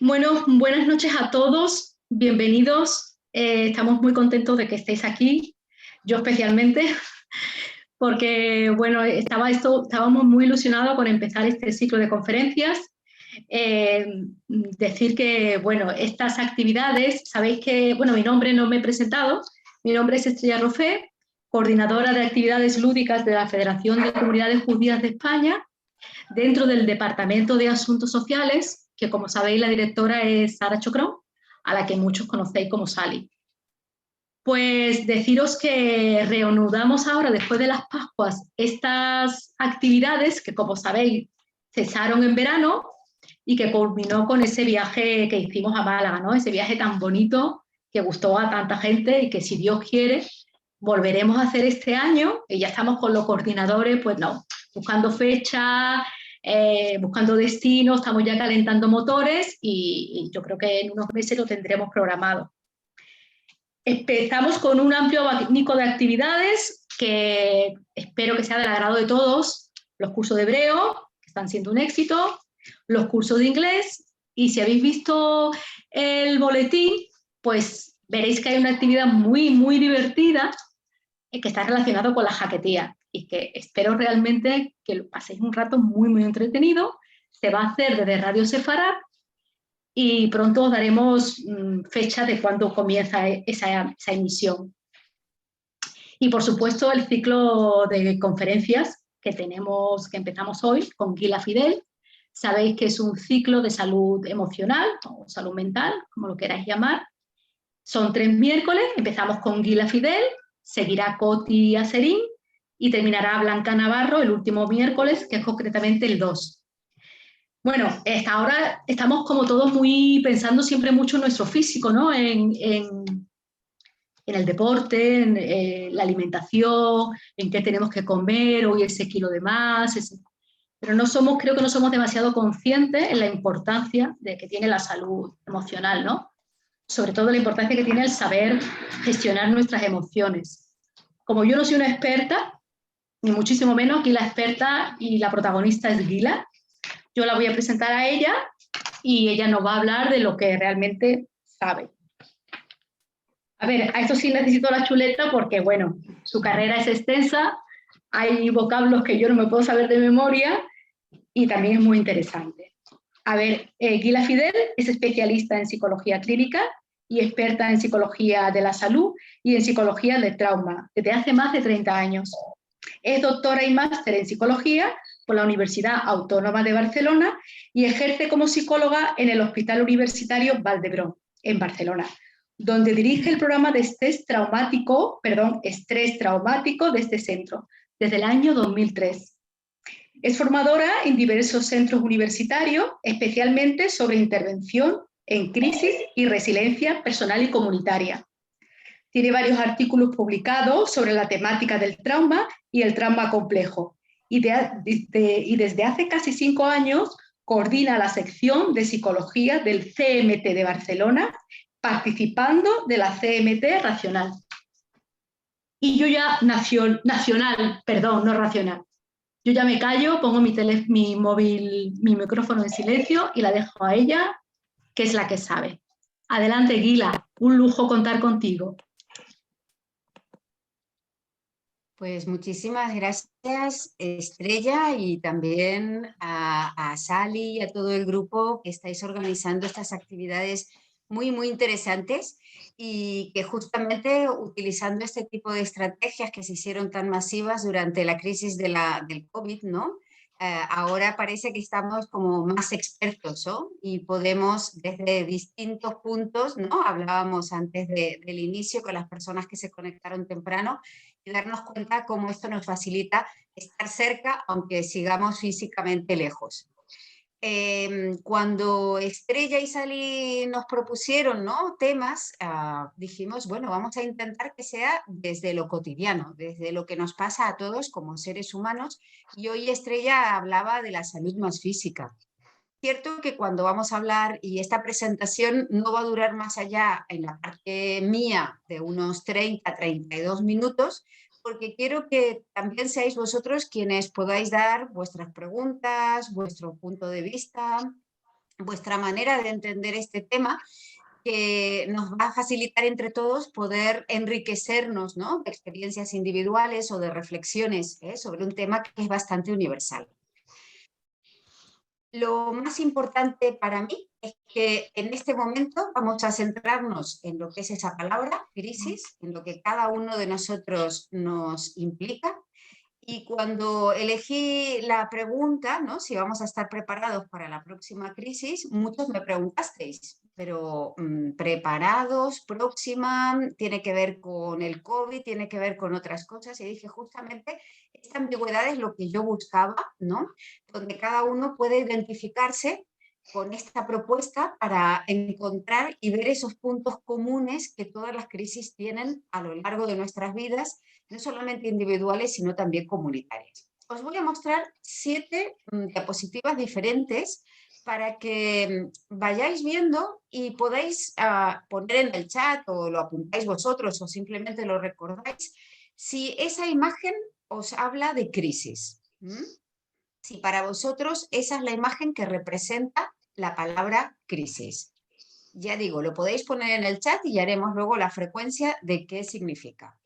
Bueno, buenas noches a todos, bienvenidos. Estamos muy contentos de que estéis aquí, yo especialmente, porque bueno, estábamos muy ilusionados con empezar este ciclo de conferencias. Decir que, bueno, estas actividades, sabéis que, bueno, mi nombre no me he presentado, mi nombre es Estrella Rofé, coordinadora de actividades lúdicas de la Federación de Comunidades Judías de España, dentro del Departamento de Asuntos Sociales, que como sabéis la directora es Sara Chocrón, a la que muchos conocéis como Sally. Pues deciros que reanudamos ahora, después de las Pascuas, estas actividades que, como sabéis, cesaron en verano y que culminó con ese viaje que hicimos a Málaga, ¿no? Ese viaje tan bonito que gustó a tanta gente y que, si Dios quiere, volveremos a hacer este año, y ya estamos con los coordinadores, pues no, buscando fechas, buscando destinos, estamos ya calentando motores y yo creo que en unos meses lo tendremos programado. Empezamos con un amplio abanico de actividades que espero que sea del agrado de todos. Los cursos de hebreo, que están siendo un éxito, los cursos de inglés, y si habéis visto el boletín, pues veréis que hay una actividad muy divertida que está relacionado con la jaquetía y que espero realmente que lo paséis un rato muy entretenido. Se va a hacer desde Radio Sefarad y pronto os daremos fecha de cuándo comienza esa emisión. Y por supuesto el ciclo de conferencias que empezamos hoy con Gila Fidel. Sabéis que es un ciclo de salud emocional o salud mental, como lo queráis llamar. Son 3 miércoles, empezamos con Gila Fidel, seguirá Coti Aserín y terminará Blanca Navarro el último miércoles, que es concretamente el 2. Bueno, hasta ahora estamos como todos pensando siempre mucho en nuestro físico, ¿no? En el deporte, en la alimentación, en qué tenemos que comer, hoy ese kilo de más, pero creo que no somos demasiado conscientes en la importancia que tiene la salud emocional, ¿no? Sobre todo la importancia que tiene el saber gestionar nuestras emociones. Como yo no soy una experta, ni muchísimo menos, aquí la experta y la protagonista es Gila, yo la voy a presentar a ella y ella nos va a hablar de lo que realmente sabe. A ver, a esto sí necesito la chuleta porque, bueno, su carrera es extensa, hay vocablos que yo no me puedo saber de memoria y también es muy interesante. A ver, Gila Fidel es especialista en psicología clínica y experta en psicología de la salud y en psicología del trauma desde hace más de 30 años. Es doctora y máster en psicología por la Universidad Autónoma de Barcelona y ejerce como psicóloga en el Hospital Universitario Vall d'Hebron, en Barcelona, donde dirige el programa de estrés traumático de este centro, desde el año 2003. Es formadora en diversos centros universitarios, especialmente sobre intervención en crisis y resiliencia personal y comunitaria. Tiene varios artículos publicados sobre la temática del trauma y el trauma complejo. Y desde hace casi 5 años coordina la sección de psicología del CMT de Barcelona, participando de la CMT Racional. Y yo ya, nacional, perdón, no racional. Yo ya me callo, pongo mi móvil, mi micrófono en silencio y la dejo a ella, que es la que sabe. Adelante, Gila, un lujo contar contigo. Pues muchísimas gracias, Estrella, y también a Sally y a todo el grupo que estáis organizando estas actividades muy interesantes y que justamente utilizando este tipo de estrategias que se hicieron tan masivas durante la crisis del COVID, ¿no? Ahora parece que estamos como más expertos, ¿no? Y podemos desde distintos puntos, ¿no? Hablábamos antes del inicio con las personas que se conectaron temprano, y darnos cuenta cómo esto nos facilita estar cerca, aunque sigamos físicamente lejos. Cuando Estrella y Sally nos propusieron, ¿no?, temas, dijimos, bueno, vamos a intentar que sea desde lo cotidiano, desde lo que nos pasa a todos como seres humanos, y hoy Estrella hablaba de la salud más física. Cierto que cuando vamos a hablar, y esta presentación no va a durar más allá en la parte mía de unos 30-32 minutos, porque quiero que también seáis vosotros quienes podáis dar vuestras preguntas, vuestro punto de vista, vuestra manera de entender este tema, que nos va a facilitar entre todos poder enriquecernos, ¿no?, de experiencias individuales o de reflexiones sobre un tema que es bastante universal. Lo más importante para mí es que en este momento vamos a centrarnos en lo que es esa palabra, crisis, en lo que cada uno de nosotros nos implica. Y cuando elegí la pregunta, ¿no?, si vamos a estar preparados para la próxima crisis, muchos me preguntasteis, pero ¿preparados? ¿Próxima? ¿Tiene que ver con el COVID? ¿Tiene que ver con otras cosas? Y dije, justamente, esta ambigüedad es lo que yo buscaba, ¿no?, donde cada uno puede identificarse con esta propuesta para encontrar y ver esos puntos comunes que todas las crisis tienen a lo largo de nuestras vidas, no solamente individuales, sino también comunitarias. Os voy a mostrar 7 diapositivas diferentes para que vayáis viendo y podáis poner en el chat o lo apuntáis vosotros o simplemente lo recordáis, si esa imagen os habla de crisis. Si para vosotros esa es la imagen que representa la palabra crisis. Ya digo, lo podéis poner en el chat y ya haremos luego la frecuencia de qué significa.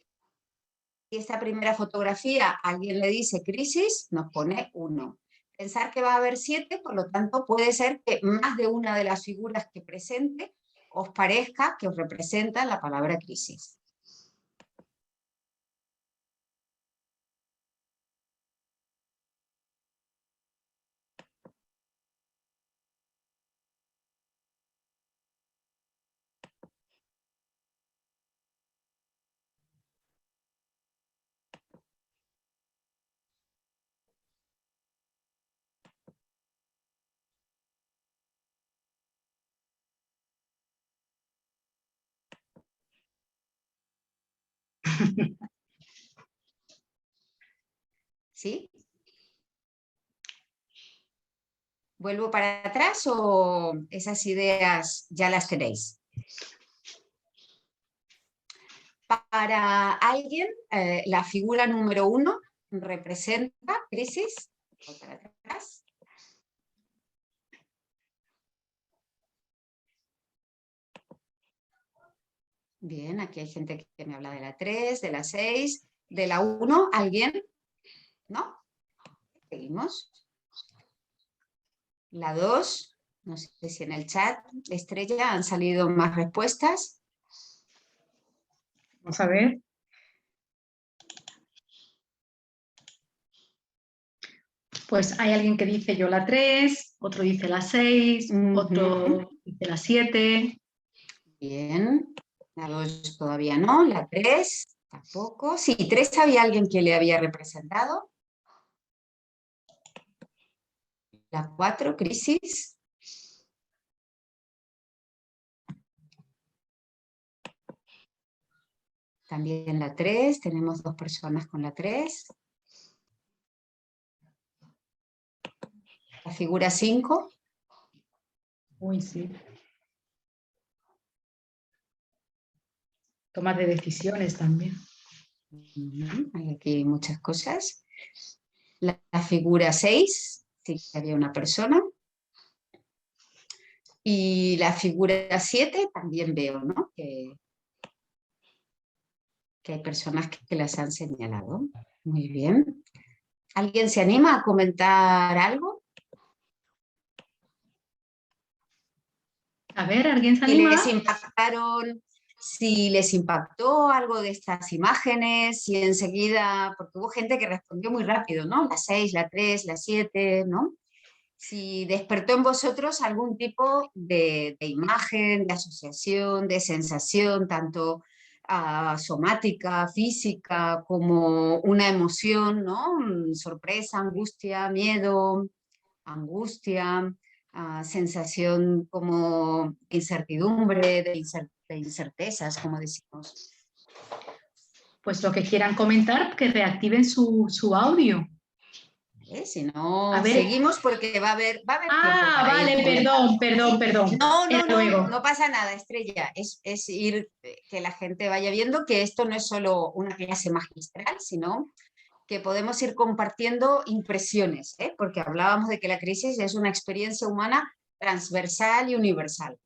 Si esta primera fotografía alguien le dice crisis, nos pone 1. Pensar que va a haber 7, por lo tanto puede ser que más de una de las figuras que presente os parezca que os representa la palabra crisis. ¿Sí? ¿Vuelvo para atrás o esas ideas ya las tenéis? Para alguien, la figura número 1 representa crisis. Voy para atrás. Bien, aquí hay gente que me habla de la 3, de la 6, de la 1. ¿Alguien? ¿No? Seguimos. La 2, no sé si en el chat, Estrella, han salido más respuestas. Vamos a ver. Pues hay alguien que dice yo la 3, otro dice la 6, otro dice la 7. Bien, la 2 todavía no, la 3 tampoco. Sí, 3 había alguien que le había representado. La 4, crisis. También la 3, tenemos 2 personas con la 3. La figura 5. Uy, sí. Tomas de decisiones también. Hay aquí muchas cosas. La figura 6, sí que había una persona. Y la figura 7 también veo, ¿no?, que hay personas que las han señalado. Muy bien. ¿Alguien se anima a comentar algo? A ver, ¿alguien se anima? Si les impactó algo de estas imágenes, si enseguida, porque hubo gente que respondió muy rápido, ¿no? La 6, la 3, la 7, ¿no? Si despertó en vosotros algún tipo de imagen, de asociación, de sensación, tanto somática, física, como una emoción, ¿no? Sorpresa, angustia, miedo, angustia, sensación como incertidumbre, de incertezas, como decimos. Pues lo que quieran comentar, que reactiven su audio. Si no, A ver. Seguimos porque va a haber tiempo para vale, ir. perdón. No pasa nada, Estrella. Es ir, que la gente vaya viendo que esto no es solo una clase magistral, sino que podemos ir compartiendo impresiones, porque hablábamos de que la crisis es una experiencia humana transversal y universal.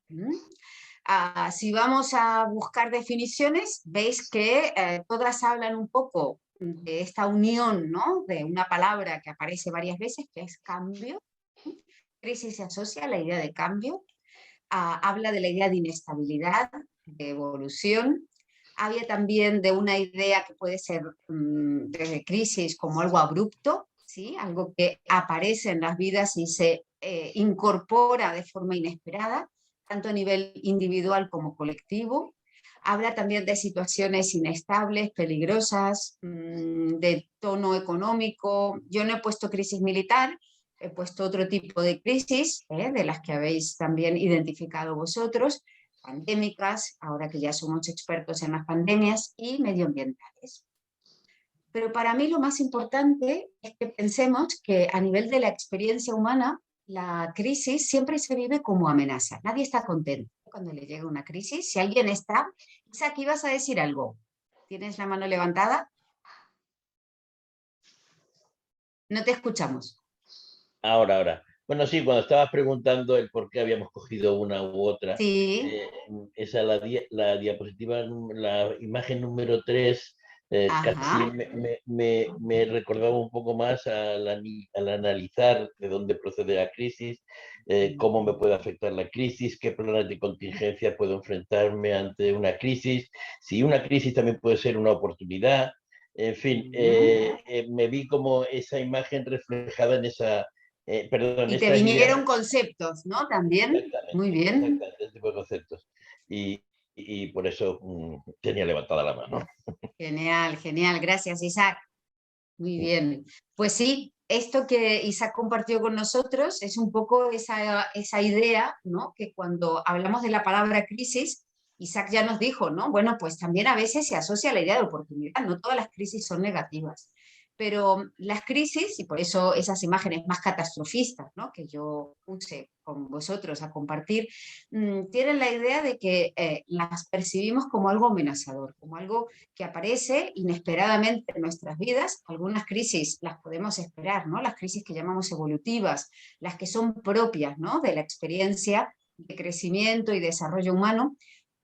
Si vamos a buscar definiciones, veis que todas hablan un poco de esta unión, ¿no?, de una palabra que aparece varias veces, que es cambio. Crisis se asocia a la idea de cambio, habla de la idea de inestabilidad, de evolución. Habla también de una idea que puede ser de crisis como algo abrupto, ¿sí?, algo que aparece en las vidas y se incorpora de forma inesperada, tanto a nivel individual como colectivo. Habla también de situaciones inestables, peligrosas, de tono económico. Yo no he puesto crisis militar, he puesto otro tipo de crisis, de las que habéis también identificado vosotros, pandémicas, ahora que ya somos expertos en las pandemias, y medioambientales. Pero para mí lo más importante es que pensemos que a nivel de la experiencia humana, la crisis siempre se vive como amenaza. Nadie está contento cuando le llega una crisis. Si alguien está... Isaac, ¿ibas a decir algo? ¿Tienes la mano levantada? No te escuchamos. Ahora. Bueno, sí, cuando estabas preguntando el por qué habíamos cogido una u otra, Sí. esa la diapositiva, la imagen número 3, casi me recordaba un poco más al analizar de dónde procede la crisis, cómo me puede afectar la crisis, qué planes de contingencia puedo enfrentarme ante una crisis, si una crisis también puede ser una oportunidad. En fin, me vi como esa imagen reflejada en esa... perdón, Y te estas ideas. vinieron conceptos, ¿no? También. Muy bien. Exactamente, este tipo de conceptos. Y por eso tenía levantada la mano. Genial, genial. Gracias, Isaac. Muy bien. Pues sí, esto que Isaac compartió con nosotros es un poco esa idea, ¿no?, que cuando hablamos de la palabra crisis, Isaac ya nos dijo, ¿no? Bueno, pues también a veces se asocia a la idea de oportunidad, no todas las crisis son negativas. Pero las crisis, y por eso esas imágenes más catastrofistas, ¿no?, que yo puse con vosotros a compartir, tienen la idea de que las percibimos como algo amenazador, como algo que aparece inesperadamente en nuestras vidas. Algunas crisis las podemos esperar, ¿no?, las crisis que llamamos evolutivas, las que son propias, ¿no?, de la experiencia de crecimiento y desarrollo humano.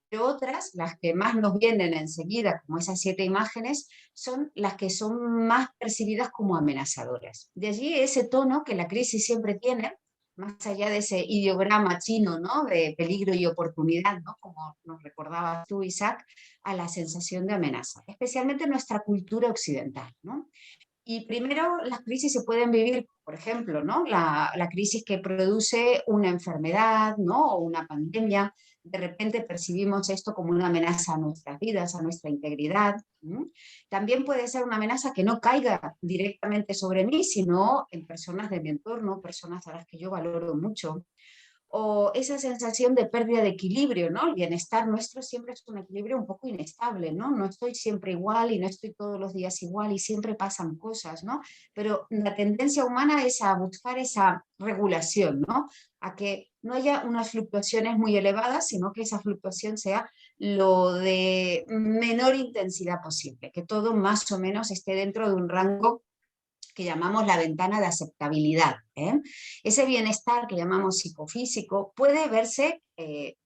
Pero otras, las que más nos vienen enseguida, como esas 7 imágenes, son las que son más percibidas como amenazadoras. De allí ese tono que la crisis siempre tiene, más allá de ese ideograma chino, ¿no?, de peligro y oportunidad, ¿no?, como nos recordabas tú, Isaac, a la sensación de amenaza, especialmente en nuestra cultura occidental, ¿no? Y primero las crisis se pueden vivir, por ejemplo, ¿no?, la crisis que produce una enfermedad, ¿no?, o una pandemia. De repente percibimos esto como una amenaza a nuestras vidas, a nuestra integridad. También puede ser una amenaza que no caiga directamente sobre mí, sino en personas de mi entorno, personas a las que yo valoro mucho. O esa sensación de pérdida de equilibrio, ¿no? El bienestar nuestro siempre es un equilibrio un poco inestable, ¿no? No estoy siempre igual y no estoy todos los días igual y siempre pasan cosas, ¿no? Pero la tendencia humana es a buscar esa regulación, ¿no? A que no haya unas fluctuaciones muy elevadas, sino que esa fluctuación sea lo de menor intensidad posible, que todo más o menos esté dentro de un rango que llamamos la ventana de aceptabilidad. Ese bienestar que llamamos psicofísico puede verse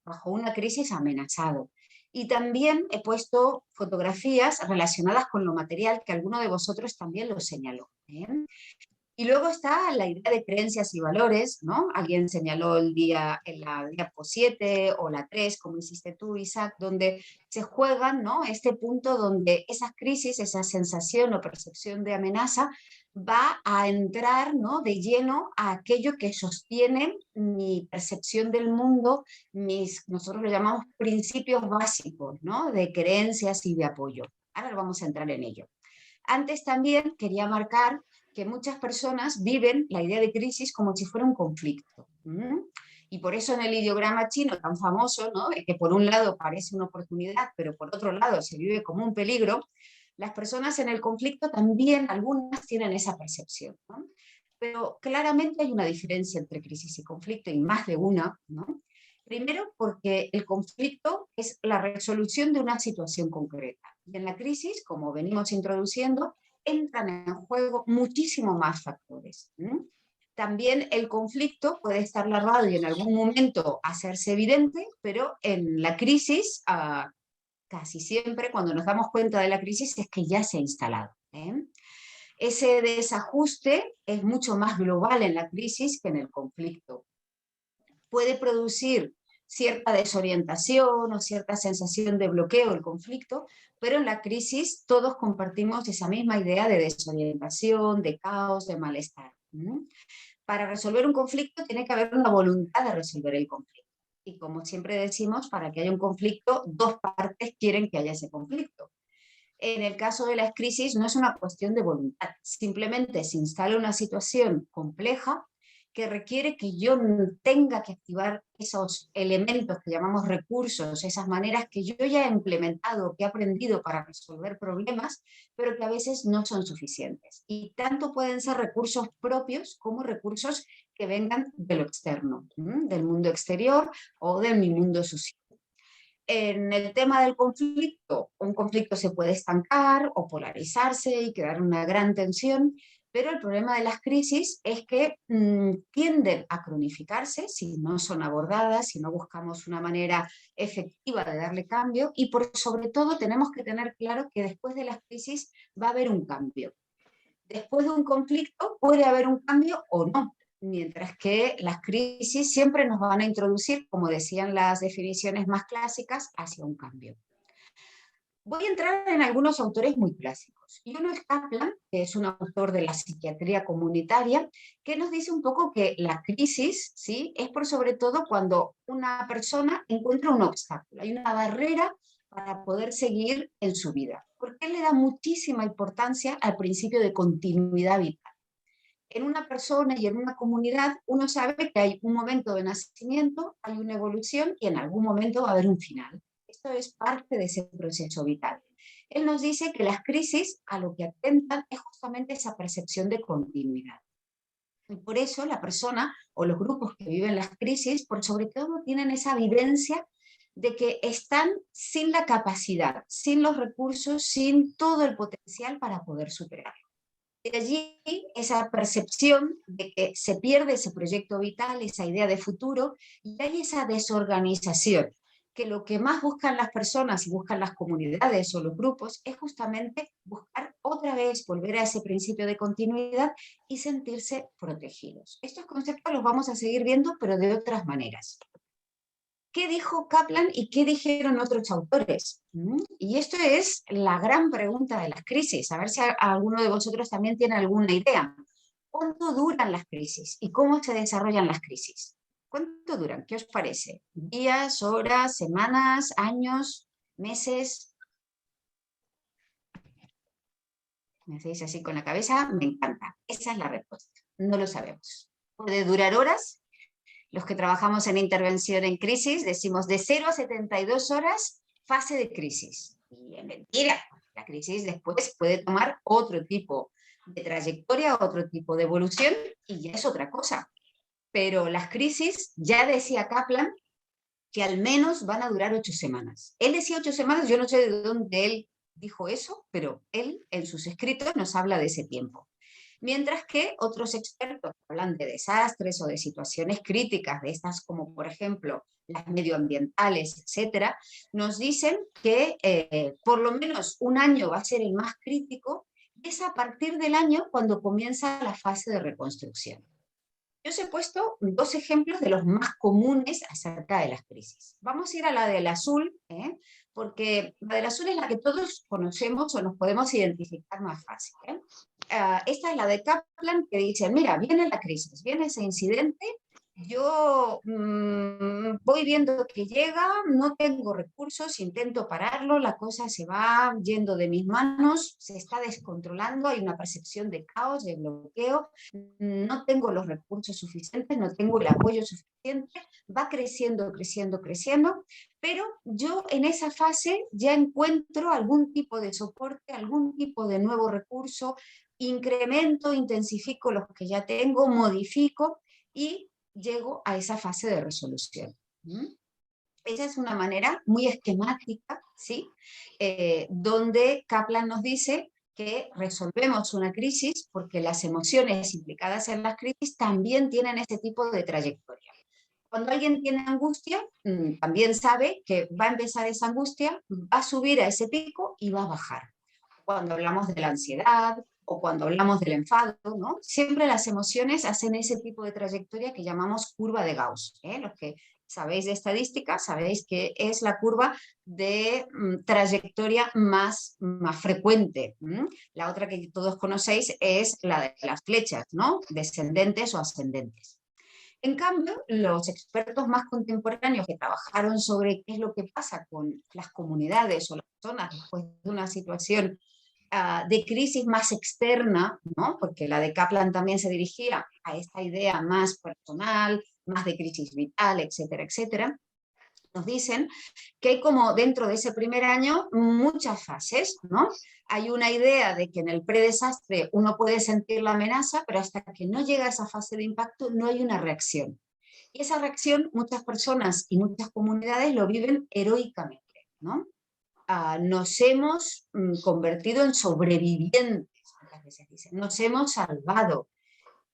bajo una crisis amenazado. Y también he puesto fotografías relacionadas con lo material, que alguno de vosotros también lo señaló. Y luego está la idea de creencias y valores, ¿no? Alguien señaló en la diapo 7 o la 3, como hiciste tú, Isaac, donde se juegan, ¿no?, este punto donde esas crisis, esa sensación o percepción de amenaza va a entrar, ¿no?, de lleno a aquello que sostiene mi percepción del mundo, nosotros lo llamamos principios básicos, ¿no?, de creencias y de apoyo. Ahora vamos a entrar en ello. Antes también quería marcar que muchas personas viven la idea de crisis como si fuera un conflicto. Y por eso en el ideograma chino tan famoso, ¿no?, que por un lado parece una oportunidad, pero por otro lado se vive como un peligro, las personas en el conflicto también, algunas tienen esa percepción, ¿no? Pero claramente hay una diferencia entre crisis y conflicto, y más de una, ¿no? Primero, porque el conflicto es la resolución de una situación concreta. Y en la crisis, como venimos introduciendo, entran en juego muchísimo más factores. También el conflicto puede estar larvado y en algún momento hacerse evidente, pero en la crisis, casi siempre cuando nos damos cuenta de la crisis es que ya se ha instalado. Ese desajuste es mucho más global en la crisis que en el conflicto. Puede producir cierta desorientación o cierta sensación de bloqueo el conflicto, pero en la crisis todos compartimos esa misma idea de desorientación, de caos, de malestar. Para resolver un conflicto tiene que haber una voluntad de resolver el conflicto. Y como siempre decimos, para que haya un conflicto, dos partes quieren que haya ese conflicto. En el caso de las crisis no es una cuestión de voluntad, simplemente se instala una situación compleja que requiere que yo tenga que activar esos elementos que llamamos recursos, esas maneras que yo ya he implementado, que he aprendido para resolver problemas, pero que a veces no son suficientes. Y tanto pueden ser recursos propios como recursos que vengan de lo externo, del mundo exterior o de mi mundo social. En el tema del conflicto, un conflicto se puede estancar o polarizarse y quedar una gran tensión, pero el problema de las crisis es que tienden a cronificarse si no son abordadas, si no buscamos una manera efectiva de darle cambio, y por sobre todo tenemos que tener claro que después de las crisis va a haber un cambio. Después de un conflicto puede haber un cambio o no, mientras que las crisis siempre nos van a introducir, como decían las definiciones más clásicas, hacia un cambio. Voy a entrar en algunos autores muy clásicos. Y uno es Kaplan, que es un autor de la psiquiatría comunitaria, que nos dice un poco que la crisis, ¿sí?, es por sobre todo cuando una persona encuentra un obstáculo, hay una barrera para poder seguir en su vida. Porque él le da muchísima importancia al principio de continuidad vital. En una persona y en una comunidad uno sabe que hay un momento de nacimiento, hay una evolución y en algún momento va a haber un final. Esto es parte de ese proceso vital. Él nos dice que las crisis a lo que atentan es justamente esa percepción de continuidad. Y por eso la persona o los grupos que viven las crisis, por sobre todo, tienen esa vivencia de que están sin la capacidad, sin los recursos, sin todo el potencial para poder superarlo. De allí esa percepción de que se pierde ese proyecto vital, esa idea de futuro, y hay esa desorganización, que lo que más buscan las personas y buscan las comunidades o los grupos es justamente buscar otra vez, volver a ese principio de continuidad y sentirse protegidos. Estos conceptos los vamos a seguir viendo, pero de otras maneras. ¿Qué dijo Kaplan y qué dijeron otros autores? Y esto es la gran pregunta de las crisis. A ver si alguno de vosotros también tiene alguna idea. ¿Cuánto duran las crisis y cómo se desarrollan las crisis? ¿Cuánto duran? ¿Qué os parece? ¿Días, horas, semanas, años, meses? Me hacéis así con la cabeza, me encanta. Esa es la respuesta. No lo sabemos. Puede durar horas. Los que trabajamos en intervención en crisis decimos de 0 a 72 horas, fase de crisis. Y es mentira, la crisis después puede tomar otro tipo de trayectoria, otro tipo de evolución y ya es otra cosa. Pero las crisis, ya decía Kaplan, que al menos van a durar 8 semanas. Él decía 8 semanas, yo no sé de dónde él dijo eso, pero él en sus escritos nos habla de ese tiempo. Mientras que otros expertos hablan de desastres o de situaciones críticas, de estas como por ejemplo las medioambientales, etcétera, nos dicen que por lo menos un año va a ser el más crítico, y es a partir del año cuando comienza la fase de reconstrucción. Yo os he puesto 2 ejemplos de los más comunes acerca de las crisis. Vamos a ir a la del azul, porque la del azul es la que todos conocemos o nos podemos identificar más fácil. Esta es la de Kaplan, que dice, mira, viene la crisis, viene ese incidente, yo voy viendo que llega, no tengo recursos, intento pararlo, la cosa se va yendo de mis manos, se está descontrolando, hay una percepción de caos, de bloqueo, no tengo los recursos suficientes, no tengo el apoyo suficiente, va creciendo, creciendo, creciendo, pero yo en esa fase ya encuentro algún tipo de soporte, algún tipo de nuevo recurso, incremento, intensifico los que ya tengo, modifico y llego a esa fase de resolución. Esa es una manera muy esquemática, ¿sí? Donde Kaplan nos dice que resolvemos una crisis porque las emociones implicadas en las crisis también tienen este tipo de trayectoria. Cuando alguien tiene angustia, también sabe que va a empezar esa angustia, va a subir a ese pico y va a bajar. Cuando hablamos de la ansiedad o cuando hablamos del enfado, ¿no? Siempre las emociones hacen ese tipo de trayectoria que llamamos curva de Gauss. Los que sabéis de estadística sabéis que es la curva de trayectoria más frecuente. La otra que todos conocéis es la de las flechas, ¿no? Descendentes o ascendentes. En cambio, los expertos más contemporáneos que trabajaron sobre qué es lo que pasa con las comunidades o las personas después de una situación de crisis más externa, ¿no? Porque la de Kaplan también se dirigía a esta idea más personal, más de crisis vital, etcétera, etcétera, nos dicen que hay como dentro de ese primer año muchas fases, ¿no? Hay una idea de que en el predesastre uno puede sentir la amenaza, pero hasta que no llega a esa fase de impacto no hay una reacción. Y esa reacción muchas personas y muchas comunidades lo viven heroicamente, ¿no? Nos hemos convertido en sobrevivientes, muchas veces dicen, nos hemos salvado.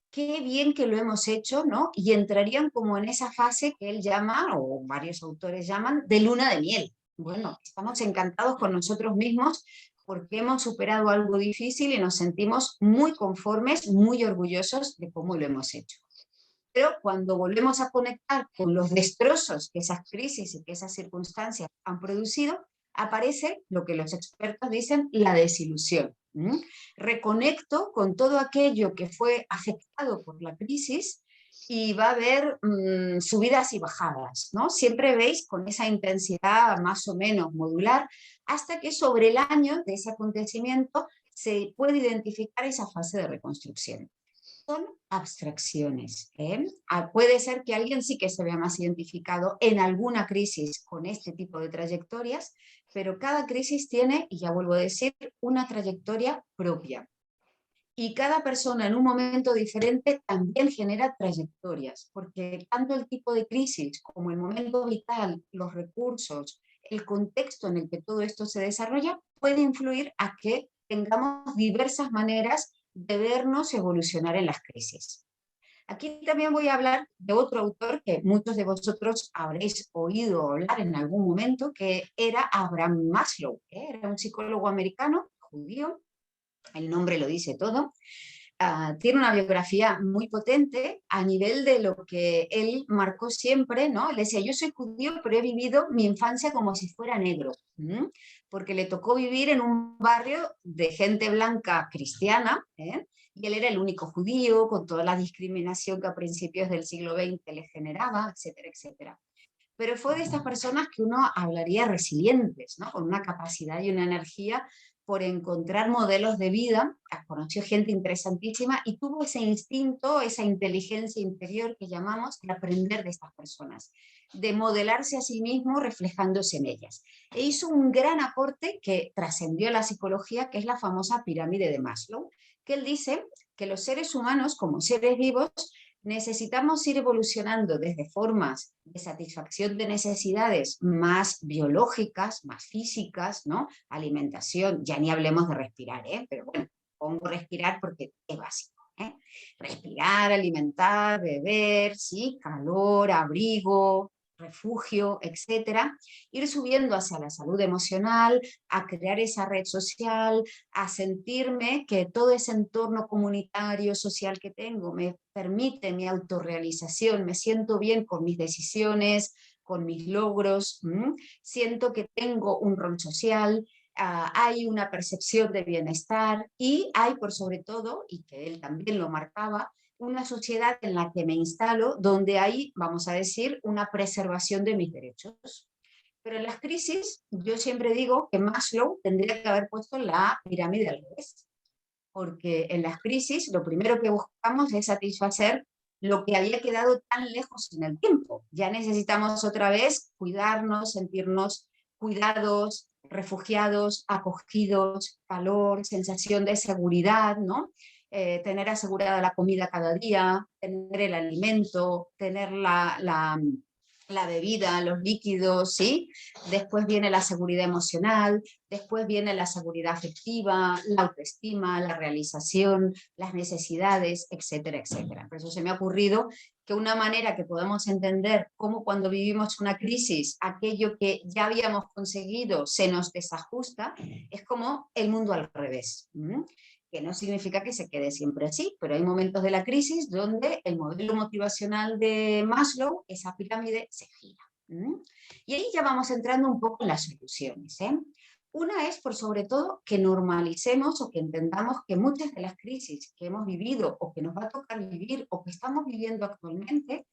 Qué bien que lo hemos hecho, ¿no? Y entrarían como en esa fase que él llama, o varios autores llaman, de luna de miel. Bueno, estamos encantados con nosotros mismos porque hemos superado algo difícil y nos sentimos muy conformes, muy orgullosos de cómo lo hemos hecho. Pero cuando volvemos a conectar con los destrozos que esas crisis y que esas circunstancias han producido, aparece lo que los expertos dicen la desilusión. Reconecto con todo aquello que fue afectado por la crisis y va a haber subidas y bajadas, ¿no? Siempre veis con esa intensidad más o menos modular, hasta que sobre el año de ese acontecimiento se puede identificar esa fase de reconstrucción. Son abstracciones. Puede ser que alguien sí que se vea más identificado en alguna crisis con este tipo de trayectorias, pero cada crisis tiene, y ya vuelvo a decir, una trayectoria propia. Y cada persona en un momento diferente también genera trayectorias, porque tanto el tipo de crisis como el momento vital, los recursos, el contexto en el que todo esto se desarrolla, puede influir a que tengamos diversas maneras de vernos evolucionar en las crisis. Aquí también voy a hablar de otro autor que muchos de vosotros habréis oído hablar en algún momento, que era Abraham Maslow. Era un psicólogo americano, judío, el nombre lo dice todo. Tiene una biografía muy potente a nivel de lo que él marcó siempre, ¿no? Él decía, yo soy judío, pero he vivido mi infancia como si fuera negro, porque le tocó vivir en un barrio de gente blanca cristiana, y él era el único judío, con toda la discriminación que a principios del siglo XX le generaba, etcétera, etcétera. Pero fue de estas personas que uno hablaría resilientes, ¿no? Con una capacidad y una energía por encontrar modelos de vida, conoció gente interesantísima y tuvo ese instinto, esa inteligencia interior que llamamos de aprender de estas personas, de modelarse a sí mismo reflejándose en ellas. E hizo un gran aporte que trascendió la psicología, que es la famosa pirámide de Maslow, que él dice que los seres humanos, como seres vivos, necesitamos ir evolucionando desde formas de satisfacción de necesidades más biológicas, más físicas, ¿no? Alimentación, ya ni hablemos de respirar, pero bueno, pongo respirar porque es básico. Respirar, alimentar, beber, ¿sí? Calor, abrigo, refugio, etcétera, ir subiendo hacia la salud emocional, a crear esa red social, a sentirme que todo ese entorno comunitario, social que tengo me permite mi autorrealización, me siento bien con mis decisiones, con mis logros, siento que tengo un rol social, hay una percepción de bienestar y hay por sobre todo, y que él también lo marcaba, una sociedad en la que me instalo donde hay, vamos a decir, una preservación de mis derechos. Pero en las crisis, yo siempre digo que Maslow tendría que haber puesto la pirámide al revés, porque en las crisis lo primero que buscamos es satisfacer lo que había quedado tan lejos en el tiempo. Ya necesitamos otra vez cuidarnos, sentirnos cuidados, refugiados, acogidos, calor, sensación de seguridad, ¿no? Tener asegurada la comida cada día, tener el alimento, tener la bebida, los líquidos, ¿sí? Después viene la seguridad emocional, después viene la seguridad afectiva, la autoestima, la realización, las necesidades, etcétera, etcétera. Por eso se me ha ocurrido que una manera que podamos entender cómo cuando vivimos una crisis, aquello que ya habíamos conseguido se nos desajusta, es como el mundo al revés. Que no significa que se quede siempre así, pero hay momentos de la crisis donde el modelo motivacional de Maslow, esa pirámide, se gira. Y ahí ya vamos entrando un poco en las soluciones. Una es, por sobre todo, que normalicemos o que entendamos que muchas de las crisis que hemos vivido o que nos va a tocar vivir o que estamos viviendo actualmente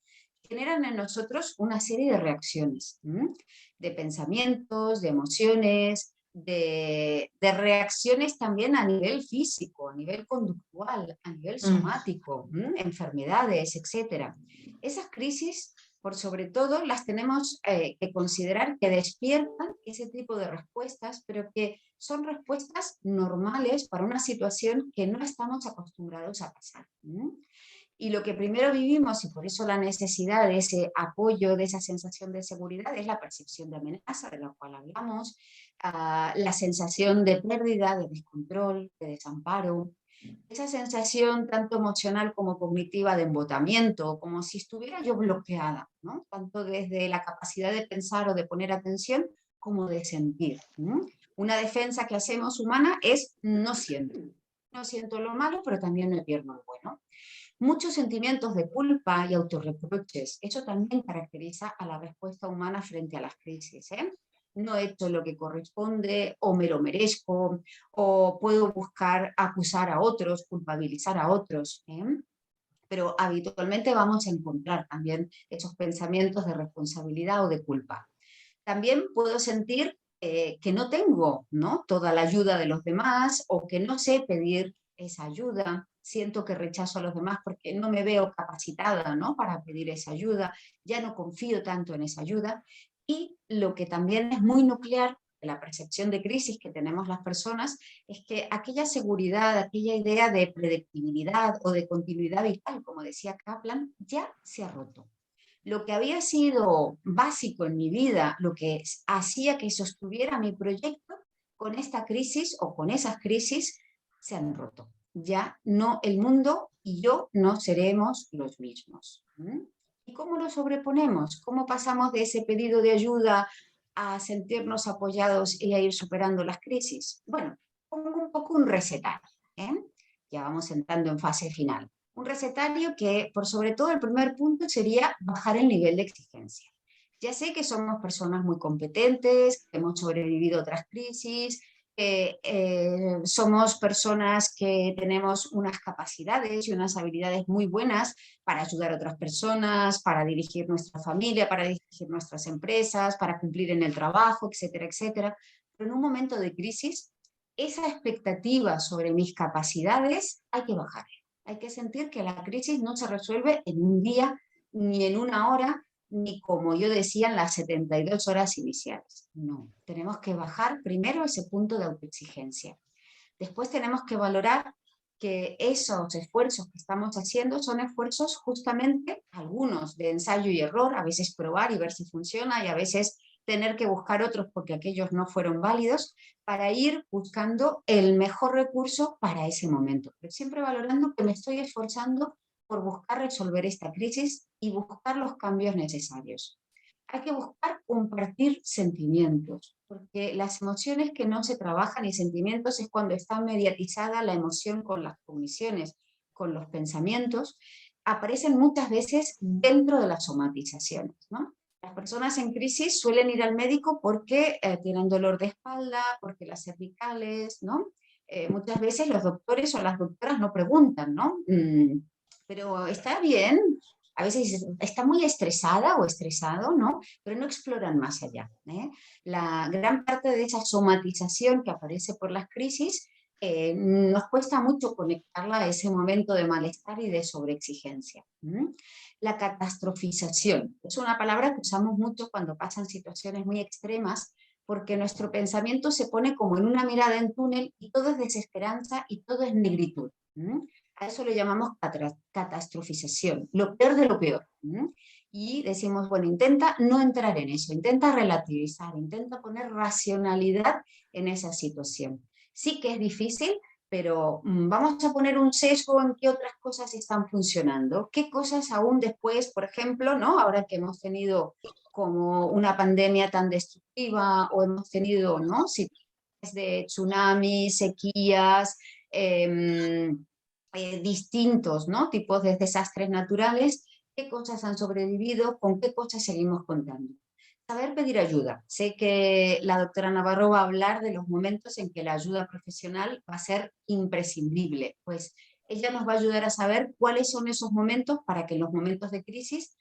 generan en nosotros una serie de reacciones, de pensamientos, de emociones, de reacciones también a nivel físico, a nivel conductual, a nivel somático, enfermedades, etc. Esas crisis, por sobre todo, las tenemos que considerar que despiertan ese tipo de respuestas, pero que son respuestas normales para una situación que no estamos acostumbrados a pasar. Y lo que primero vivimos, y por eso la necesidad de ese apoyo, de esa sensación de seguridad, es la percepción de amenaza, de la cual hablamos, la sensación de pérdida, de descontrol, de desamparo, esa sensación tanto emocional como cognitiva de embotamiento, como si estuviera yo bloqueada, ¿no? Tanto desde la capacidad de pensar o de poner atención, como de sentir. Una defensa que hacemos humana es no siento lo malo, pero también no pierdo lo bueno. Muchos sentimientos de culpa y autorreproches. Eso también caracteriza a la respuesta humana frente a las crisis. No he hecho lo que corresponde, o me lo merezco, o puedo buscar acusar a otros, culpabilizar a otros. Pero habitualmente vamos a encontrar también esos pensamientos de responsabilidad o de culpa. También puedo sentir que no tengo, ¿no?, toda la ayuda de los demás, o que no sé pedir esa ayuda. Siento que rechazo a los demás porque no me veo capacitada, ¿no?, para pedir esa ayuda, ya no confío tanto en esa ayuda. Y lo que también es muy nuclear de la percepción de crisis que tenemos las personas es que aquella seguridad, aquella idea de predictibilidad o de continuidad vital, como decía Kaplan, ya se ha roto. Lo que había sido básico en mi vida, lo que hacía que sostuviera mi proyecto, con esta crisis o con esas crisis se han roto. Ya no, el mundo y yo no seremos los mismos. ¿Y cómo lo sobreponemos? ¿Cómo pasamos de ese pedido de ayuda a sentirnos apoyados y a ir superando las crisis? Bueno, pongo un poco un recetario. Ya vamos entrando en fase final. Un recetario que, por sobre todo, el primer punto sería bajar el nivel de exigencia. Ya sé que somos personas muy competentes, que hemos sobrevivido otras crisis, somos personas que tenemos unas capacidades y unas habilidades muy buenas para ayudar a otras personas, para dirigir nuestra familia, para dirigir nuestras empresas, para cumplir en el trabajo, etcétera, etcétera. Pero en un momento de crisis, esa expectativa sobre mis capacidades hay que bajar. Hay que sentir que la crisis no se resuelve en un día, ni en una hora, ni como yo decía en las 72 horas iniciales. No, tenemos que bajar primero ese punto de autoexigencia. Después tenemos que valorar que esos esfuerzos que estamos haciendo son esfuerzos justamente, algunos de ensayo y error, a veces probar y ver si funciona, y a veces tener que buscar otros porque aquellos no fueron válidos, para ir buscando el mejor recurso para ese momento. Pero siempre valorando que me estoy esforzando por buscar resolver esta crisis y buscar los cambios necesarios. Hay que buscar compartir sentimientos, porque las emociones que no se trabajan y sentimientos es cuando está mediatizada la emoción con las cogniciones, con los pensamientos, aparecen muchas veces dentro de las somatizaciones, ¿no? Las personas en crisis suelen ir al médico porque tienen dolor de espalda, porque las cervicales, ¿no? Muchas veces los doctores o las doctoras no preguntan, ¿no? Pero está bien, a veces está muy estresada o estresado, ¿no? Pero no exploran más allá. La gran parte de esa somatización que aparece por las crisis nos cuesta mucho conectarla a ese momento de malestar y de sobreexigencia. La catastrofización es una palabra que usamos mucho cuando pasan situaciones muy extremas, porque nuestro pensamiento se pone como en una mirada en túnel y todo es desesperanza y todo es negritud. A eso le llamamos catastrofización, lo peor de lo peor. Y decimos, bueno, intenta no entrar en eso, intenta relativizar, intenta poner racionalidad en esa situación. Sí que es difícil, pero vamos a poner un sesgo en qué otras cosas están funcionando, qué cosas aún después, por ejemplo, ¿no? Ahora que hemos tenido como una pandemia tan destructiva o hemos tenido, ¿no?, situaciones de tsunamis, sequías, distintos, ¿no?, tipos de desastres naturales, qué cosas han sobrevivido, con qué cosas seguimos contando. Saber pedir ayuda. Sé que la doctora Navarro va a hablar de los momentos en que la ayuda profesional va a ser imprescindible. Pues ella nos va a ayudar a saber cuáles son esos momentos para que en los momentos de crisis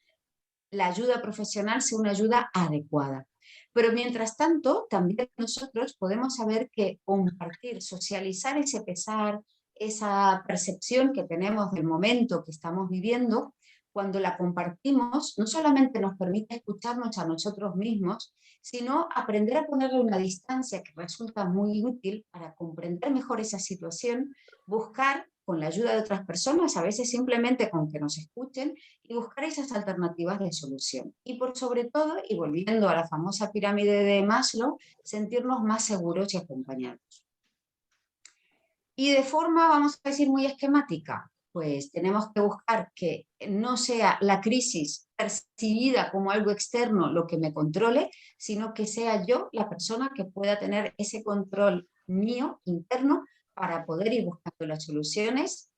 la ayuda profesional sea una ayuda adecuada. Pero mientras tanto, también nosotros podemos saber que compartir, socializar ese pesar, esa percepción que tenemos del momento que estamos viviendo, cuando la compartimos, no solamente nos permite escucharnos a nosotros mismos, sino aprender a ponerle una distancia que resulta muy útil para comprender mejor esa situación, buscar con la ayuda de otras personas, a veces simplemente con que nos escuchen, y buscar esas alternativas de solución. Y por sobre todo, y volviendo a la famosa pirámide de Maslow, sentirnos más seguros y acompañados. Y de forma, vamos a decir, muy esquemática, pues tenemos que buscar que no sea la crisis percibida como algo externo lo que me controle, sino que sea yo la persona que pueda tener ese control mío interno para poder ir buscando las soluciones.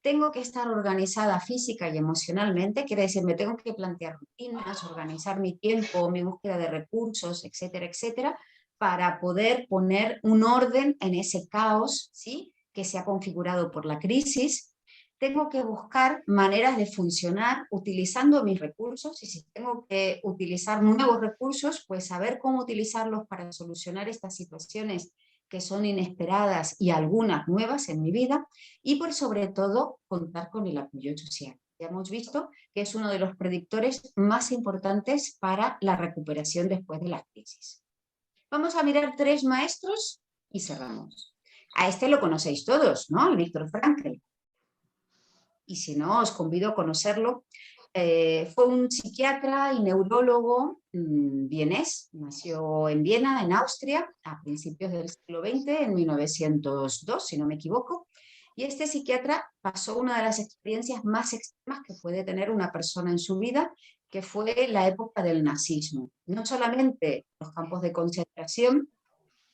Tengo que estar organizada física y emocionalmente, quiere decir, me tengo que plantear rutinas, organizar mi tiempo, mi búsqueda de recursos, etcétera, etcétera, para poder poner un orden en ese caos, ¿sí?, que se ha configurado por la crisis. Tengo que buscar maneras de funcionar utilizando mis recursos, y si tengo que utilizar nuevos recursos, pues saber cómo utilizarlos para solucionar estas situaciones que son inesperadas y algunas nuevas en mi vida, y por sobre todo contar con el apoyo social. Ya hemos visto que es uno de los predictores más importantes para la recuperación después de la crisis. Vamos a mirar 3 maestros y cerramos. A este lo conocéis todos, ¿no? El Víctor Frankl. Y si no, os convido a conocerlo. Fue un psiquiatra y neurólogo vienés, nació en Viena, en Austria, a principios del siglo XX, en 1902, si no me equivoco, y este psiquiatra pasó una de las experiencias más extremas que puede tener una persona en su vida, que fue la época del nazismo. No solamente los campos de concentración,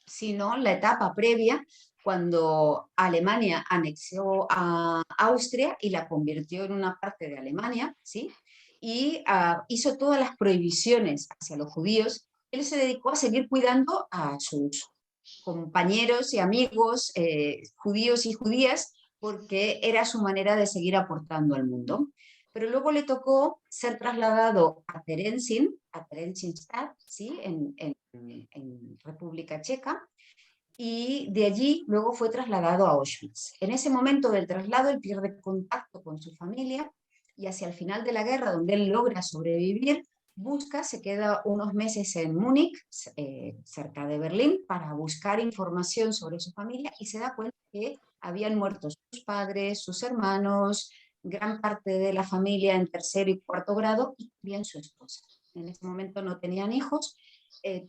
sino la etapa previa, cuando Alemania anexó a Austria y la convirtió en una parte de Alemania, ¿sí? Y hizo todas las prohibiciones hacia los judíos. Él se dedicó a seguir cuidando a sus compañeros y amigos judíos y judías, porque era su manera de seguir aportando al mundo. Pero luego le tocó ser trasladado a Theresienstadt, ¿sí?, en República Checa, y de allí luego fue trasladado a Auschwitz. En ese momento del traslado él pierde contacto con su familia, y hacia el final de la guerra, donde él logra sobrevivir, se queda unos meses en Múnich, cerca de Berlín, para buscar información sobre su familia, y se da cuenta que habían muerto sus padres, sus hermanos, gran parte de la familia en 3.º y 4.º grado, y también su esposa. En ese momento no tenían hijos,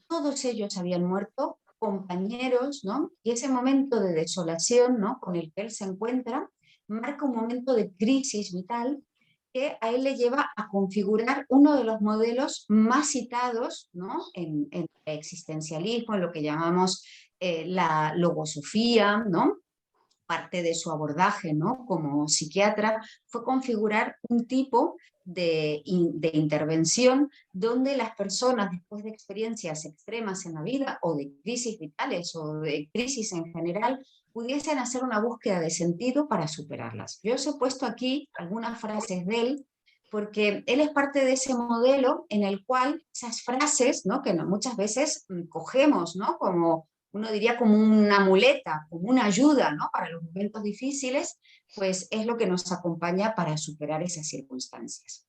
todos ellos habían muerto, compañeros, ¿no? Y ese momento de desolación, ¿no?, con el que él se encuentra, marca un momento de crisis vital que a él le lleva a configurar uno de los modelos más citados, ¿no?, en el existencialismo, en lo que llamamos la logosofía, ¿no? Parte de su abordaje, ¿no?, como psiquiatra, fue configurar un tipo de intervención donde las personas, después de experiencias extremas en la vida, o de crisis vitales, o de crisis en general, pudiesen hacer una búsqueda de sentido para superarlas. Yo os he puesto aquí algunas frases de él, porque él es parte de ese modelo en el cual esas frases, ¿no?, que muchas veces cogemos, ¿no?, como uno diría como una muleta, como una ayuda, ¿no?, para los momentos difíciles, pues es lo que nos acompaña para superar esas circunstancias.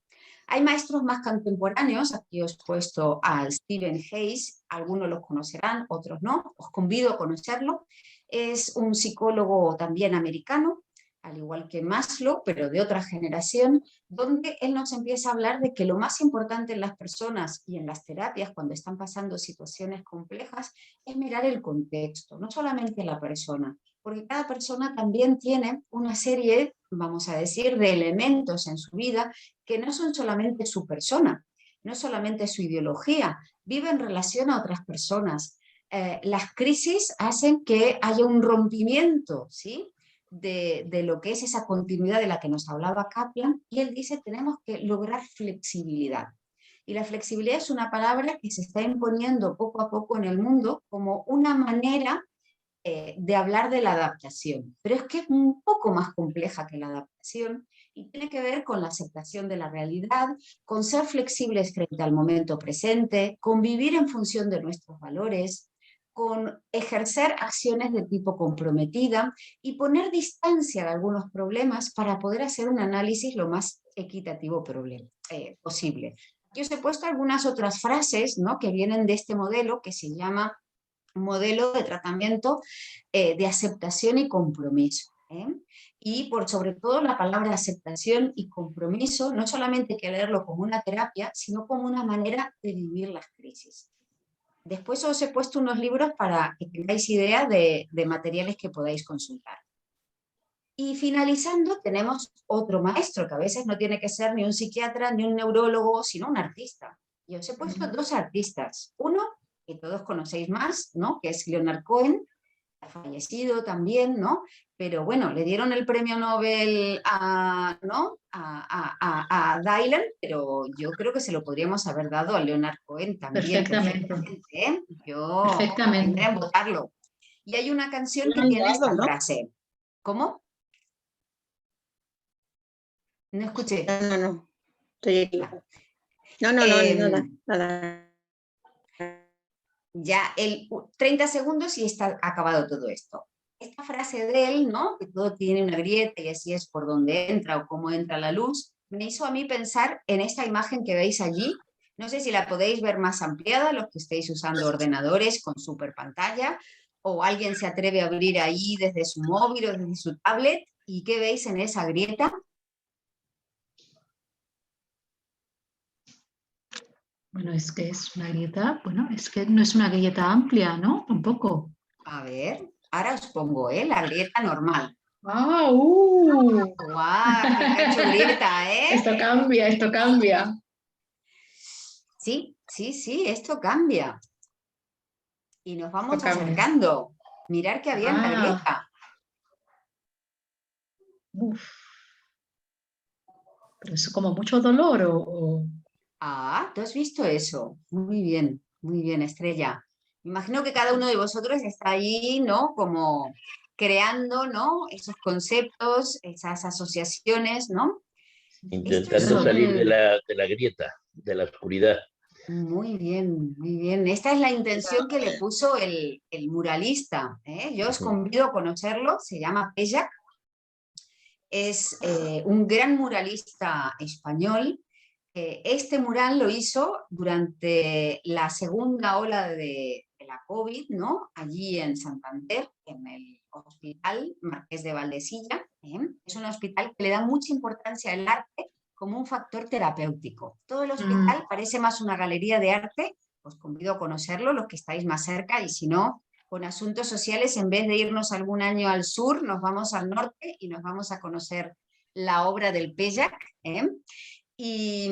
Hay maestros más contemporáneos, aquí os he puesto a Stephen Hayes, algunos los conocerán, otros no, os convido a conocerlo. Es un psicólogo también americano, al igual que Maslow, pero de otra generación, donde él nos empieza a hablar de que lo más importante en las personas y en las terapias cuando están pasando situaciones complejas es mirar el contexto, no solamente la persona, porque cada persona también tiene una serie, vamos a decir, de elementos en su vida que no son solamente su persona, no solamente su ideología, vive en relación a otras personas. Las crisis hacen que haya un rompimiento, ¿sí?, de lo que es esa continuidad de la que nos hablaba Kaplan, y él dice tenemos que lograr flexibilidad. Y la flexibilidad es una palabra que se está imponiendo poco a poco en el mundo como una manera de hablar de la adaptación, pero es que es un poco más compleja que la adaptación y tiene que ver con la aceptación de la realidad, con ser flexibles frente al momento presente, con vivir en función de nuestros valores, con ejercer acciones de tipo comprometida y poner distancia de algunos problemas para poder hacer un análisis lo más equitativo posible. Yo os he puesto algunas otras frases, ¿no?, que vienen de este modelo que se llama modelo de tratamiento de aceptación y compromiso. Y sobre todo la palabra aceptación y compromiso no solamente hay que leerlo como una terapia, sino como una manera de vivir las crisis. Después os he puesto unos libros para que tengáis idea de materiales que podáis consultar. Y finalizando tenemos otro maestro, que a veces no tiene que ser ni un psiquiatra ni un neurólogo, sino un artista. Y os he puesto dos artistas. Uno, que todos conocéis más, ¿no?, que es Leonard Cohen, ha fallecido también, ¿no?, pero bueno, le dieron el premio Nobel a Dylan, pero yo creo que se lo podríamos haber dado a Leonard Cohen también. Perfectamente. Yo Perfectamente. tendría en votarlo. Y hay una canción que tiene esta frase. ¿Cómo? No escuché. No. Estoy aquí. No, nada. Ya 30 segundos y está acabado todo esto. Esta frase de él, ¿no?, que todo tiene una grieta y así es por donde entra o cómo entra la luz, me hizo a mí pensar en esta imagen que veis allí. No sé si la podéis ver más ampliada, los que estéis usando ordenadores con super pantalla, o alguien se atreve a abrir ahí desde su móvil o desde su tablet. ¿Y qué veis en esa grieta? Bueno, es que es una grieta, bueno, es que no es una grieta amplia, ¿no? Tampoco. A ver, ahora os pongo, la grieta normal. ¡Ah! ¡Guau! ¡Qué hecho grieta, Esto cambia. Sí, esto cambia. Y nos vamos acercando. Mirar que había en la grieta. Uf. Pero es como mucho dolor o... Ah, ¿tú has visto eso? Muy bien, Estrella. Imagino que cada uno de vosotros está ahí, ¿no?, como creando, ¿no?, esos conceptos, esas asociaciones, ¿no? Intentando salir de la grieta, de la oscuridad. Muy bien, muy bien. Esta es la intención que le puso el muralista. Yo os convido a conocerlo, se llama Péllac. Es un gran muralista español. Este mural lo hizo durante la segunda ola de la COVID, ¿no?, allí en Santander, en el Hospital Marqués de Valdesilla. Es un hospital que le da mucha importancia al arte como un factor terapéutico. Todo el hospital parece más una galería de arte. Os convido a conocerlo, los que estáis más cerca, y si no, con asuntos sociales, en vez de irnos algún año al sur, nos vamos al norte y nos vamos a conocer la obra del Péllac. Y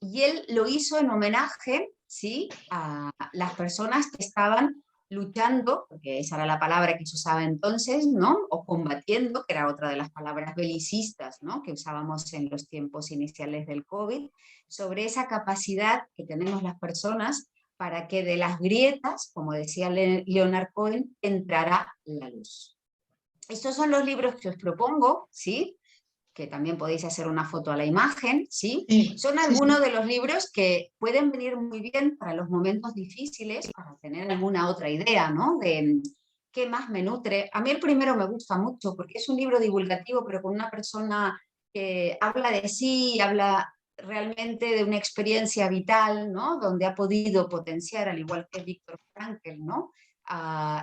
él lo hizo en homenaje, ¿sí?, a las personas que estaban luchando, porque esa era la palabra que se usaba entonces, ¿no?, o combatiendo, que era otra de las palabras belicistas, ¿no?, que usábamos en los tiempos iniciales del COVID, sobre esa capacidad que tenemos las personas para que de las grietas, como decía Leonard Cohen, entrará la luz. Estos son los libros que os propongo, ¿sí?, que también podéis hacer una foto a la imagen, ¿sí? Son algunos de los libros que pueden venir muy bien para los momentos difíciles, para tener alguna otra idea, ¿no?, de qué más me nutre. A mí el primero me gusta mucho porque es un libro divulgativo, pero con una persona que habla de sí, habla realmente de una experiencia vital, ¿no?, donde ha podido potenciar, al igual que Viktor Frankl, ¿no?,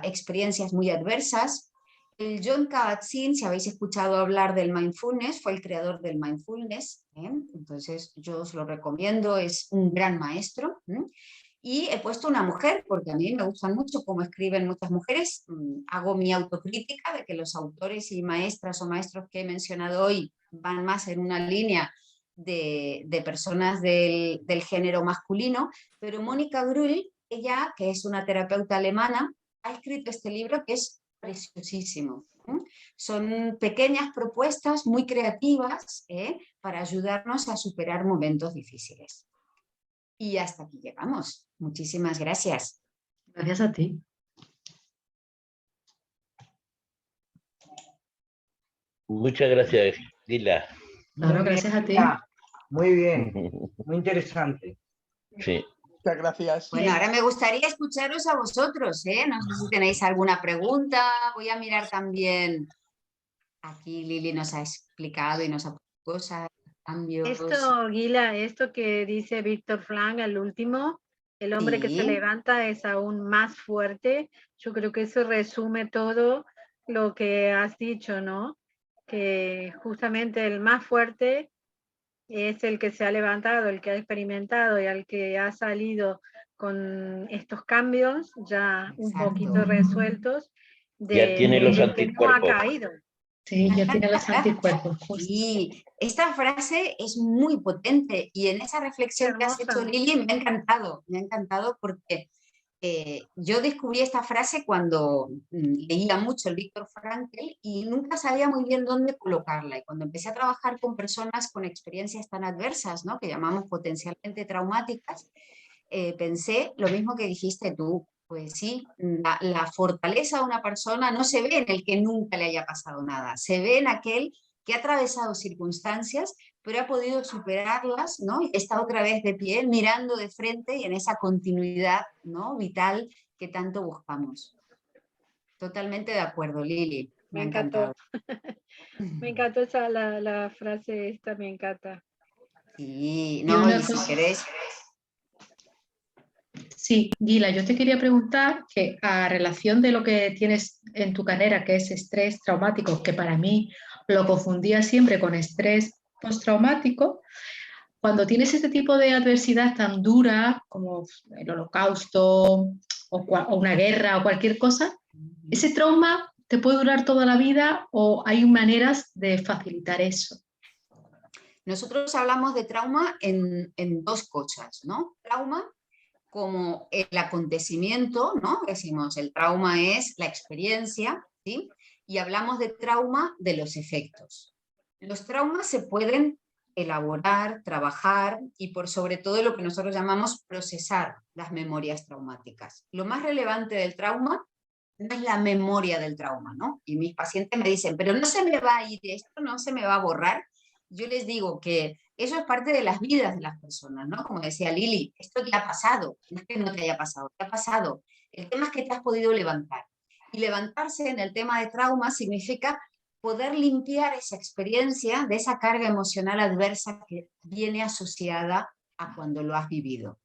experiencias muy adversas. El Jon Kabat-Zinn, si habéis escuchado hablar del mindfulness, fue el creador del mindfulness, entonces yo os lo recomiendo, es un gran maestro. Y he puesto una mujer, porque a mí me gustan mucho cómo escriben muchas mujeres. Hago mi autocrítica de que los autores y maestras o maestros que he mencionado hoy van más en una línea de personas del género masculino, pero Mónica Grull, ella, que es una terapeuta alemana, ha escrito este libro que es preciosísimo. Son pequeñas propuestas muy creativas para ayudarnos a superar momentos difíciles. Y hasta aquí llegamos. Muchísimas gracias. Gracias a ti. Muchas gracias, Gila. Claro, gracias a ti. Muy bien, muy interesante. Sí. Muchas gracias. Bueno, ahora me gustaría escucharos a vosotros, ¿eh? No sé si tenéis alguna pregunta. Voy a mirar también. Aquí Lili nos ha explicado y nos ha puesto cosas, cambios. Esto, Gila, esto que dice Víctor Frank, el último, el hombre que se Sí. levanta es aún más fuerte. Yo creo que eso resume todo lo que has dicho, ¿no? Que justamente el más fuerte es el que se ha levantado, el que ha experimentado y al que ha salido con estos cambios ya un Exacto. poquito resueltos Ya tiene los del que no ha anticuerpos. caído. Sí, ya tiene los anticuerpos. Justo. Sí, esta frase es muy potente y en esa reflexión que has hecho, Lili, me ha encantado porque yo descubrí esta frase cuando leía mucho el Viktor Frankl y nunca sabía muy bien dónde colocarla. Y cuando empecé a trabajar con personas con experiencias tan adversas, ¿no?, que llamamos potencialmente traumáticas, pensé lo mismo que dijiste tú. Pues sí, la fortaleza de una persona no se ve en el que nunca le haya pasado nada, se ve en aquel que ha atravesado circunstancias, pero ha podido superarlas, ¿no? Y está otra vez de pie, mirando de frente y en esa continuidad, ¿no?, vital que tanto buscamos. Totalmente de acuerdo, Lili. Me ha encantado. Me encantó la frase esta, me encanta. Sí, no, y si queréis... Sí, Gila, yo te quería preguntar que a relación de lo que tienes en tu carrera, que es estrés traumático, que para mí lo confundía siempre con estrés postraumático, cuando tienes este tipo de adversidad tan dura como el holocausto o una guerra o cualquier cosa, ¿ese trauma te puede durar toda la vida o hay maneras de facilitar eso? Nosotros hablamos de trauma en dos cosas, ¿no? Trauma como el acontecimiento, ¿no? Decimos, el trauma es la experiencia, ¿sí? Y hablamos de trauma de los efectos. Los traumas se pueden elaborar, trabajar y por sobre todo lo que nosotros llamamos procesar las memorias traumáticas. Lo más relevante del trauma no es la memoria del trauma, ¿no? Y mis pacientes me dicen, pero no se me va a ir esto, no se me va a borrar. Yo les digo que eso es parte de las vidas de las personas, ¿no? Como decía Lili, esto te ha pasado, no es que no te haya pasado, te ha pasado. El tema es que te has podido levantar. Y levantarse en el tema de trauma significa poder limpiar esa experiencia de esa carga emocional adversa que viene asociada a cuando lo has vivido.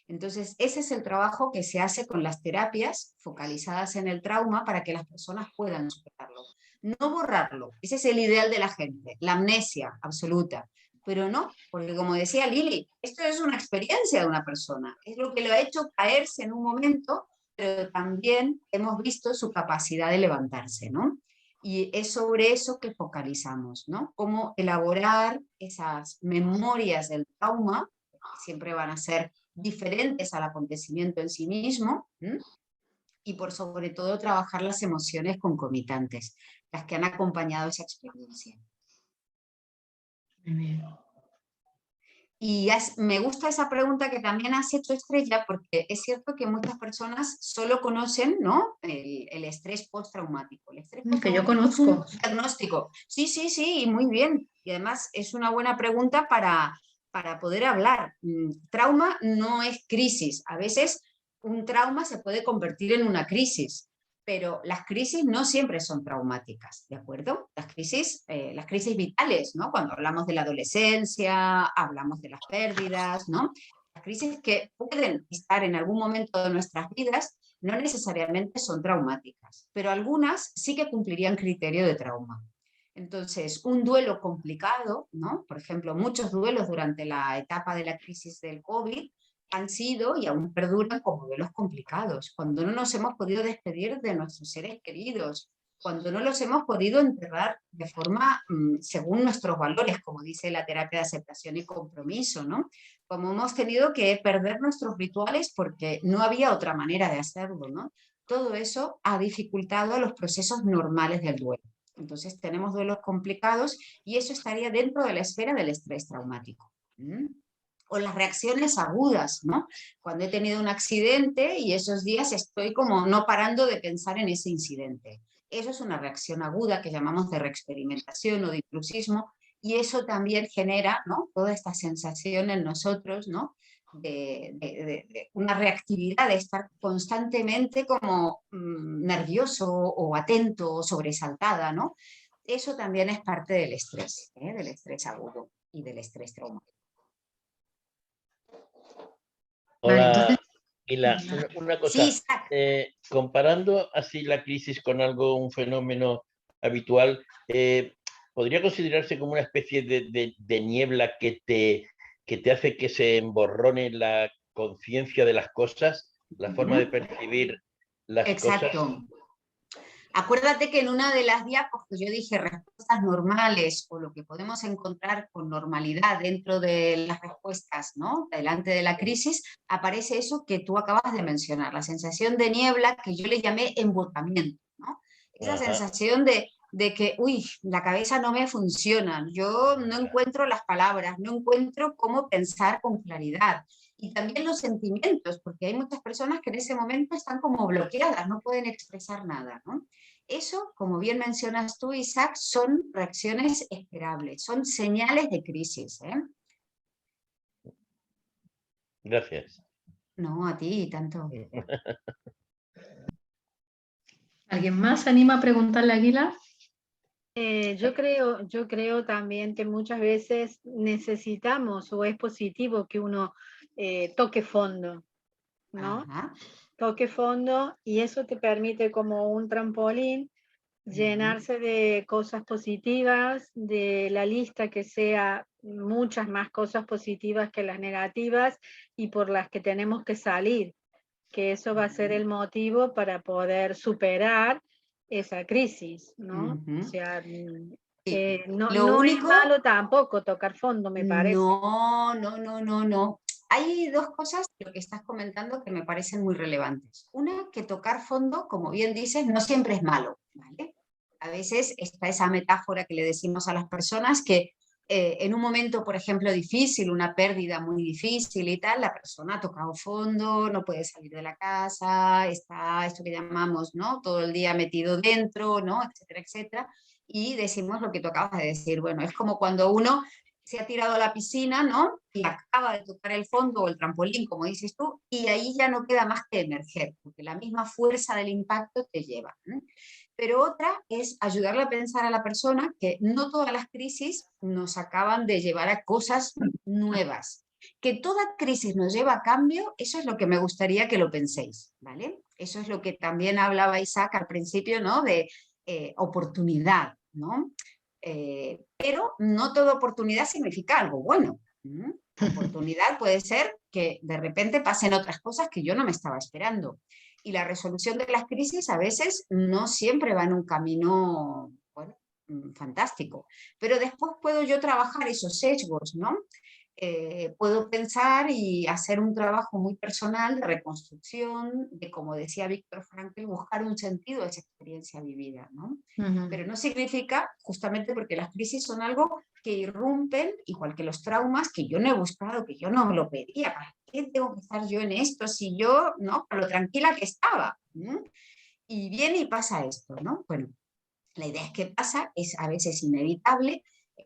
Entonces, ese es el trabajo que se hace con las terapias focalizadas en el trauma para que las personas puedan superarlo. No borrarlo, ese es el ideal de la gente, la amnesia absoluta. Pero no, porque como decía Lili, esto es una experiencia de una persona, es lo que lo ha hecho caerse en un momento, pero también hemos visto su capacidad de levantarse, ¿no? Y es sobre eso que focalizamos, ¿no? Cómo elaborar esas memorias del trauma, que siempre van a ser diferentes al acontecimiento en sí mismo, y por sobre todo trabajar las emociones concomitantes, las que han acompañado esa experiencia. Muy bien. Y me gusta esa pregunta que también has hecho, Estrella, porque es cierto que muchas personas solo conocen, ¿no?, el estrés postraumático. El estrés Que yo postraumático es un conozco. diagnóstico. Sí, sí, sí, y muy bien. Y además es una buena pregunta para poder hablar. Trauma no es crisis. A veces un trauma se puede convertir en una crisis, pero las crisis no siempre son traumáticas, ¿de acuerdo? Las crisis vitales, ¿no? Cuando hablamos de la adolescencia, hablamos de las pérdidas, ¿no? Las crisis que pueden estar en algún momento de nuestras vidas no necesariamente son traumáticas, pero algunas sí que cumplirían criterio de trauma. Entonces, un duelo complicado, ¿no? Por ejemplo, muchos duelos durante la etapa de la crisis del COVID han sido y aún perduran como duelos complicados, cuando no nos hemos podido despedir de nuestros seres queridos, cuando no los hemos podido enterrar de forma según nuestros valores, como dice la terapia de aceptación y compromiso, ¿no? Como hemos tenido que perder nuestros rituales porque no había otra manera de hacerlo, ¿no? Todo eso ha dificultado los procesos normales del duelo. Entonces tenemos duelos complicados y eso estaría dentro de la esfera del estrés traumático. O las reacciones agudas, ¿no? Cuando he tenido un accidente y esos días estoy como no parando de pensar en ese incidente. Eso es una reacción aguda que llamamos de reexperimentación o de intrusismo, y eso también genera, ¿no?, toda esta sensación en nosotros, ¿no?, de una reactividad, de estar constantemente como nervioso o atento o sobresaltada, ¿no? Eso también es parte del estrés agudo y del estrés traumático. Hola, Vale, entonces, Mila, una cosa, Sí, comparando así la crisis con un fenómeno habitual, ¿podría considerarse como una especie de niebla que te hace que se emborrone la conciencia de las cosas, la forma de percibir las cosas? exacto. Acuérdate que en una de las diapos que yo dije respuestas normales o lo que podemos encontrar con normalidad dentro de las respuestas, ¿no?, delante de la crisis, aparece eso que tú acabas de mencionar, la sensación de niebla que yo le llamé embotamiento, ¿no? Esa sensación de que, uy, la cabeza no me funciona, yo no encuentro las palabras, no encuentro cómo pensar con claridad. Y también los sentimientos, porque hay muchas personas que en ese momento están como bloqueadas, no pueden expresar nada, ¿no? Eso, como bien mencionas tú, Isaac, son reacciones esperables, son señales de crisis, ¿eh? Gracias. No, a ti tanto. ¿alguien más se anima a preguntarle a Aguilar? Yo creo también que muchas veces necesitamos o es positivo que uno toque fondo, ¿no? Ajá. Toque fondo y eso te permite como un trampolín llenarse de cosas positivas, de la lista que sea muchas más cosas positivas que las negativas y por las que tenemos que salir, que eso va a ser el motivo para poder superar esa crisis, ¿no? O sea, Sí. no Lo es único, malo tampoco tocar fondo, me parece. no. Hay dos cosas de lo que estás comentando que me parecen muy relevantes. Una, que tocar fondo, como bien dices, no siempre es malo, ¿vale? A veces está esa metáfora que le decimos a las personas que en un momento, por ejemplo, difícil, una pérdida muy difícil y tal, la persona ha tocado fondo, no puede salir de la casa, está esto que llamamos, ¿no?, todo el día metido dentro, ¿no?, etcétera, etcétera. Y decimos lo que tú acabas de decir, bueno, es como cuando uno se ha tirado a la piscina, ¿no?, y acaba de tocar el fondo o el trampolín, como dices tú, y ahí ya no queda más que emerger, porque la misma fuerza del impacto te lleva, ¿eh? Pero otra es ayudarle a pensar a la persona que no todas las crisis nos acaban de llevar a cosas nuevas. Que toda crisis nos lleva a cambio, eso es lo que me gustaría que lo penséis, ¿vale? Eso es lo que también hablaba Isaac al principio, ¿no?, de oportunidad, ¿no? Pero no toda oportunidad significa algo bueno. Oportunidad puede ser que de repente pasen otras cosas que yo no me estaba esperando. Y la resolución de las crisis a veces no siempre va en un camino, bueno, fantástico. Pero después puedo yo trabajar esos sesgos, ¿no? Puedo pensar y hacer un trabajo muy personal de reconstrucción, de, como decía Víctor Frankl, buscar un sentido a esa experiencia vivida, ¿no? Pero no significa, justamente porque las crisis son algo que irrumpen, igual que los traumas, que yo no he buscado, que yo no me lo pedía. ¿Para qué tengo que estar yo en esto si yo, ¿no?, con lo tranquila que estaba? Y viene y pasa esto, ¿no? Bueno, la idea es que pasa, es a veces inevitable.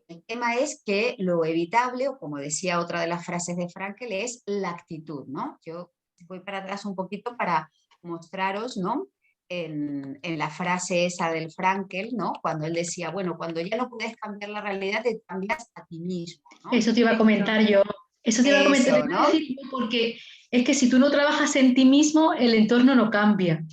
El tema es que lo evitable, o como decía otra de las frases de Frankl, es la actitud, ¿no? Yo voy para atrás un poquito para mostraros, ¿no?, en la frase esa del Frankl, ¿no?, cuando él decía, bueno, cuando ya no puedes cambiar la realidad, te cambias a ti mismo, ¿no? Eso te iba a comentar yo. Eso te iba a comentar, Eso, ¿no? decir yo, porque es que si tú no trabajas en ti mismo, el entorno no cambia.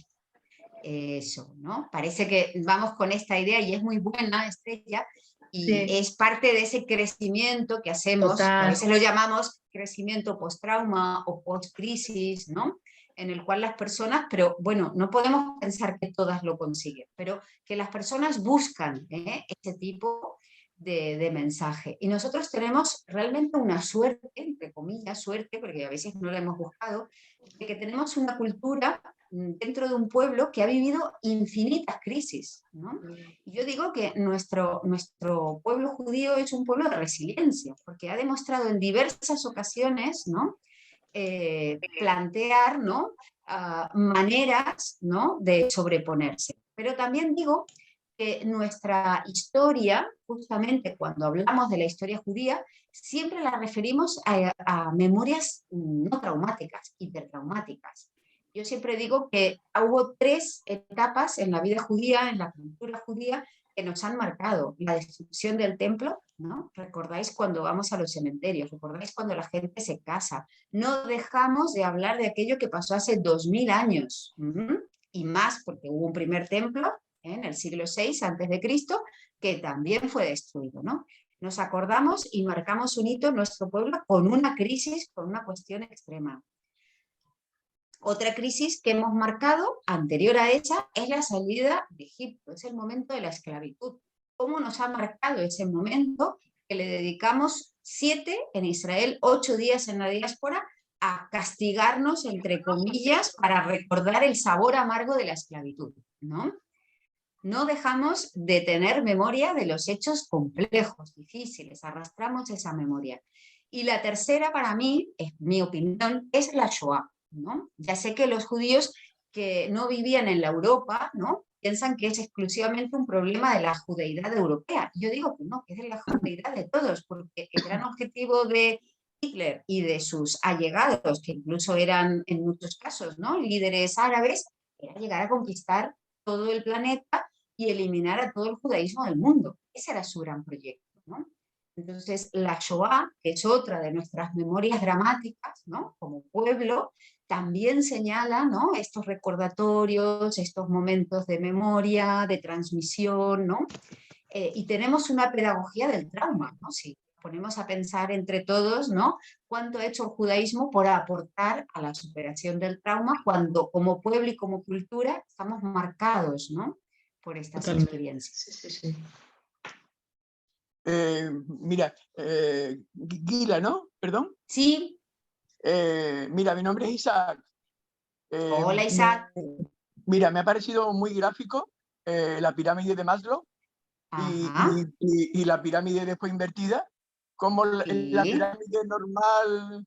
Eso, ¿no? Parece que vamos con esta idea y es muy buena, Estrella, y Sí. es parte de ese crecimiento que hacemos, que a veces lo llamamos crecimiento post-trauma o post-crisis, ¿no? En el cual las personas, pero bueno, no podemos pensar que todas lo consiguen, pero que las personas buscan ese tipo de mensaje. Y nosotros tenemos realmente una suerte, entre comillas, suerte, porque a veces no la hemos buscado, de que tenemos una cultura dentro de un pueblo que ha vivido infinitas crisis, ¿no? Y yo digo que nuestro pueblo judío es un pueblo de resiliencia, porque ha demostrado en diversas ocasiones, ¿no? Plantear, ¿no? Maneras, ¿no? De sobreponerse. Pero también digo que nuestra historia, justamente cuando hablamos de la historia judía, siempre la referimos a memorias no traumáticas, hipertraumáticas. Yo siempre digo que hubo 3 etapas en la vida judía, en la cultura judía, que nos han marcado. La destrucción del templo, ¿no? Recordáis cuando vamos a los cementerios, recordáis cuando la gente se casa. No dejamos de hablar de aquello que pasó hace 2000 años, y más porque hubo un primer templo en el siglo VI a.C., que también fue destruido, ¿no? Nos acordamos y marcamos un hito en nuestro pueblo con una crisis, con una cuestión extrema. Otra crisis que hemos marcado, anterior a esa, es la salida de Egipto, es el momento de la esclavitud. ¿Cómo nos ha marcado ese momento que le dedicamos 7 en Israel, 8 días en la diáspora, a castigarnos, entre comillas, para recordar el sabor amargo de la esclavitud, ¿no? No dejamos de tener memoria de los hechos complejos, difíciles, arrastramos esa memoria. Y la tercera, para mí, es mi opinión, es la Shoah, ¿no? Ya sé que los judíos que no vivían en la Europa, ¿no? Piensan que es exclusivamente un problema de la judeidad europea. Yo digo que no, que es de la judeidad de todos, porque el gran objetivo de Hitler y de sus allegados, que incluso eran en muchos casos, ¿no? Líderes árabes, era llegar a conquistar todo el planeta y eliminar a todo el judaísmo del mundo. Ese era su gran proyecto, ¿no? Entonces, la Shoah, que es otra de nuestras memorias dramáticas, ¿no? Como pueblo, también señala, ¿no? Estos recordatorios, estos momentos de memoria, de transmisión, ¿no? Y tenemos una pedagogía del trauma, ¿no? Si ponemos a pensar entre todos, ¿no? Cuánto ha hecho el judaísmo por aportar a la superación del trauma cuando como pueblo y como cultura estamos marcados, ¿no? Por estas Totalmente. experiencias. Sí, sí, sí. Mira, Gila, ¿no? Perdón. Sí. Mira, mi nombre es Isaac. Hola, Isaac. Mira, me ha parecido muy gráfico la pirámide de Maslow y la pirámide después invertida. Como Sí. la pirámide normal,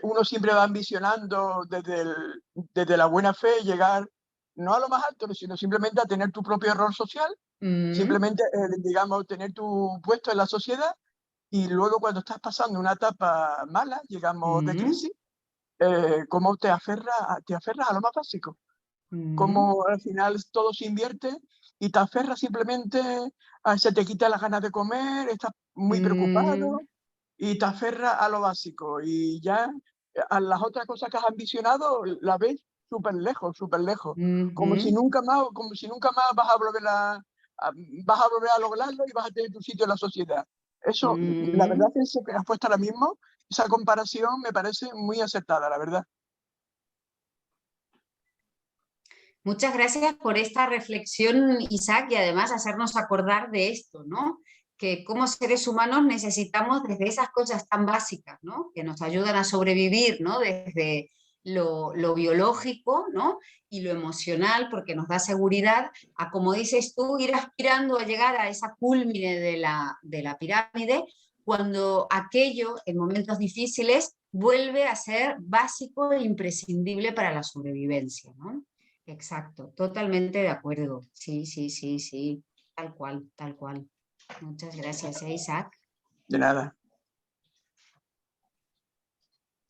uno siempre va ambicionando desde la buena fe llegar no a lo más alto, sino simplemente a tener tu propio rol social. Simplemente, digamos, tener tu puesto en la sociedad y luego cuando estás pasando una etapa mala, digamos, de crisis, cómo te aferras a lo más básico. Cómo al final todo se invierte y te aferras simplemente se te quita las ganas de comer, estás muy preocupado y te aferras a lo básico y ya a las otras cosas que has ambicionado las ves súper lejos, como si nunca más vas a volver a lograrlo y vas a tener tu sitio en la sociedad. Eso, la verdad es que has puesto ahora mismo, esa comparación me parece muy acertada, la verdad. Muchas gracias por esta reflexión, Isaac, y además hacernos acordar de esto, ¿no? Que como seres humanos necesitamos desde esas cosas tan básicas, ¿no? Que nos ayudan a sobrevivir, ¿no? Desde lo biológico, ¿no? Y lo emocional, porque nos da seguridad, a, como dices tú, ir aspirando a llegar a esa cúlmine de la pirámide, cuando aquello, en momentos difíciles, vuelve a ser básico e imprescindible para la sobrevivencia, ¿no? Exacto, totalmente de acuerdo. Sí, sí, sí, sí, tal cual, tal cual. Muchas gracias, Isaac. De nada.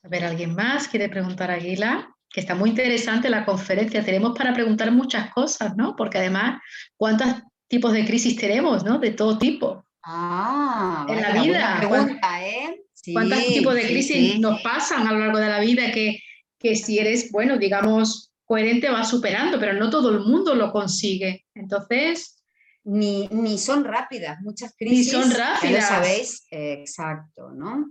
A ver, ¿alguien más quiere preguntar a Aguila? Que está muy interesante la conferencia. Tenemos para preguntar muchas cosas, ¿no? Porque además, ¿cuántos tipos de crisis tenemos, ¿no? De todo tipo. En la vida. Buena pregunta, ¿eh? Sí, ¿Cuántos tipos de crisis sí. nos pasan a lo largo de la vida que que si eres, bueno, digamos, coherente vas superando, pero no todo el mundo lo consigue. Entonces... Ni son rápidas, muchas crisis, ni son rápidas. ya lo sabéis, exacto, ¿no?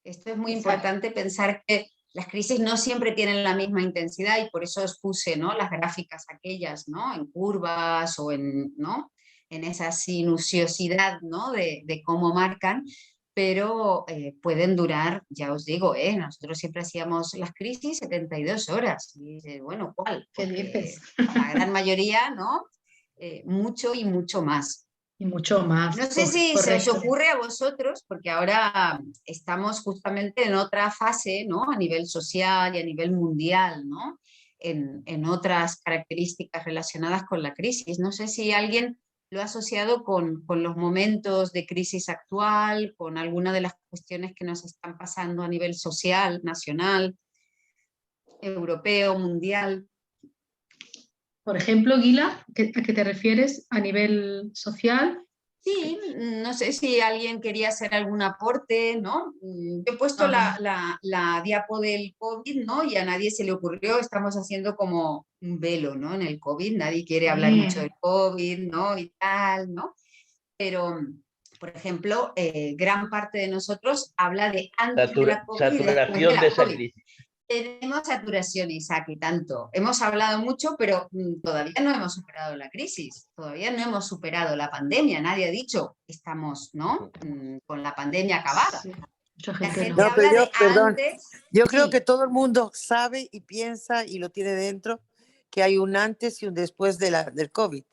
Esto es muy importante pensar que las crisis no siempre tienen la misma intensidad y por eso os puse, ¿no?, las gráficas aquellas, ¿no?, en curvas o en, ¿no?, en esa sinuosidad, ¿no?, de cómo marcan, pero pueden durar, ya os digo, nosotros siempre hacíamos las crisis 72 horas. Y dices, bueno, ¿cuál? ¿Qué dices? La gran mayoría, ¿no? Mucho y mucho más. Y mucho más. No sé si se os ocurre a vosotros, porque ahora estamos justamente en otra fase, ¿no?, a nivel social y a nivel mundial, ¿no?, en otras características relacionadas con la crisis. No sé si alguien lo ha asociado con los momentos de crisis actual, con alguna de las cuestiones que nos están pasando a nivel social, nacional, europeo, mundial. Por ejemplo, Guila, ¿a qué te refieres a nivel social? Sí, no sé si alguien quería hacer algún aporte, ¿no? Yo he puesto la diapo del COVID, ¿no? Y a nadie se le ocurrió, estamos haciendo como un velo, ¿no?, en el COVID, nadie quiere hablar mucho del COVID, ¿no?, y tal, ¿no? Pero, por ejemplo, gran parte de nosotros habla de antes de la COVID y después de la COVID. Tenemos saturación, Isaac, y tanto. Hemos hablado mucho, pero todavía no hemos superado la crisis, todavía no hemos superado la pandemia. Nadie ha dicho que estamos, ¿no?, con la pandemia acabada. Sí, la gente no, habla yo, de perdón, antes. yo creo que todo el mundo sabe y piensa y lo tiene dentro que hay un antes y un después del COVID.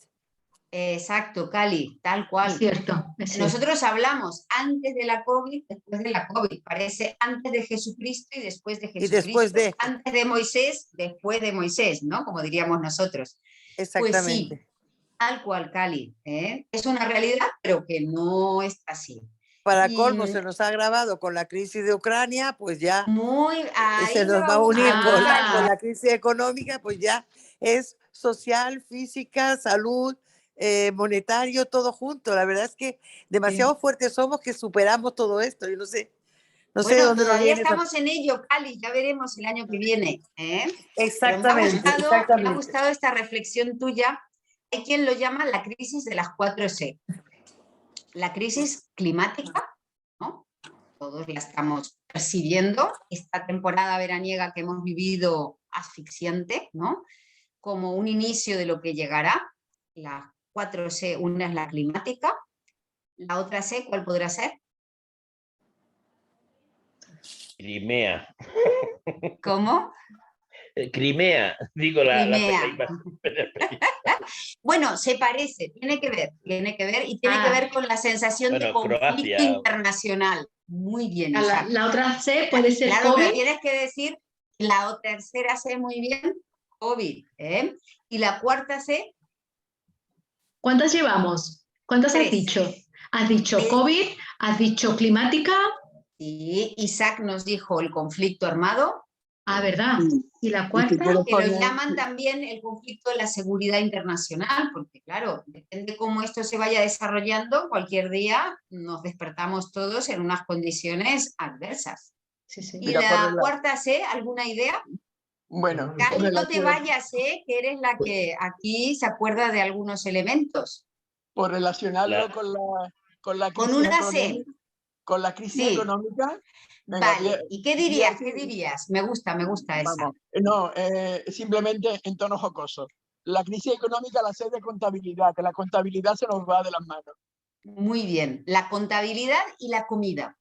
Exacto, Cali, tal cual. Es cierto. Nosotros hablamos antes de la COVID, después de la COVID. Parece antes de Jesucristo y después de Jesucristo. Y después de... Antes de Moisés, después de Moisés, ¿no?, como diríamos nosotros. Exactamente. Pues sí, tal cual, Cali. Es una realidad, pero que no está así. Para colmo se nos ha agravado con la crisis de Ucrania, pues ya se nos va a unir con la crisis económica, pues ya es social, física, salud, monetario, todo junto. La verdad es que demasiado fuertes somos que superamos todo esto. Yo no sé bueno, dónde todavía estamos en ello, Cali, ya veremos el año que viene. Exactamente, pero me ha gustado esta reflexión tuya. Hay quien lo llama la crisis de las 4C. La crisis climática, ¿no? Todos la estamos percibiendo, esta temporada veraniega que hemos vivido asfixiante, ¿no?, como un inicio de lo que llegará. Las 4C, una es la climática, la otra C, ¿cuál podrá ser? Crimea. ¿Cómo? Crimea, digo Crimea. Bueno, se parece, tiene que ver y tiene que ver con la sensación de conflicto Croacia. Internacional. Muy bien. La otra C puede ser claro, COVID. Pero tienes que decir la tercera C, muy bien, COVID. Y la cuarta C. ¿Cuántas llevamos? ¿Cuántas 3. has dicho? Has dicho COVID, has dicho climática. Sí, Isaac nos dijo el conflicto armado. ¿Verdad? Y la cuarta, que lo llaman también el conflicto de la seguridad internacional, porque claro, depende de cómo esto se vaya desarrollando, cualquier día nos despertamos todos en unas condiciones adversas. Sí. ¿Y la cuarta C, alguna idea? Bueno, Cali, no te vayas, que eres la que aquí se acuerda de algunos elementos. Por relacionarlo con la crisis una C. Con la crisis económica. Venga, vale, ¿y qué dirías? ¿Qué dirías? Me gusta esa. No, simplemente en tono jocoso. La crisis económica, la sed de contabilidad, que la contabilidad se nos va de las manos. Muy bien, la contabilidad y la comida.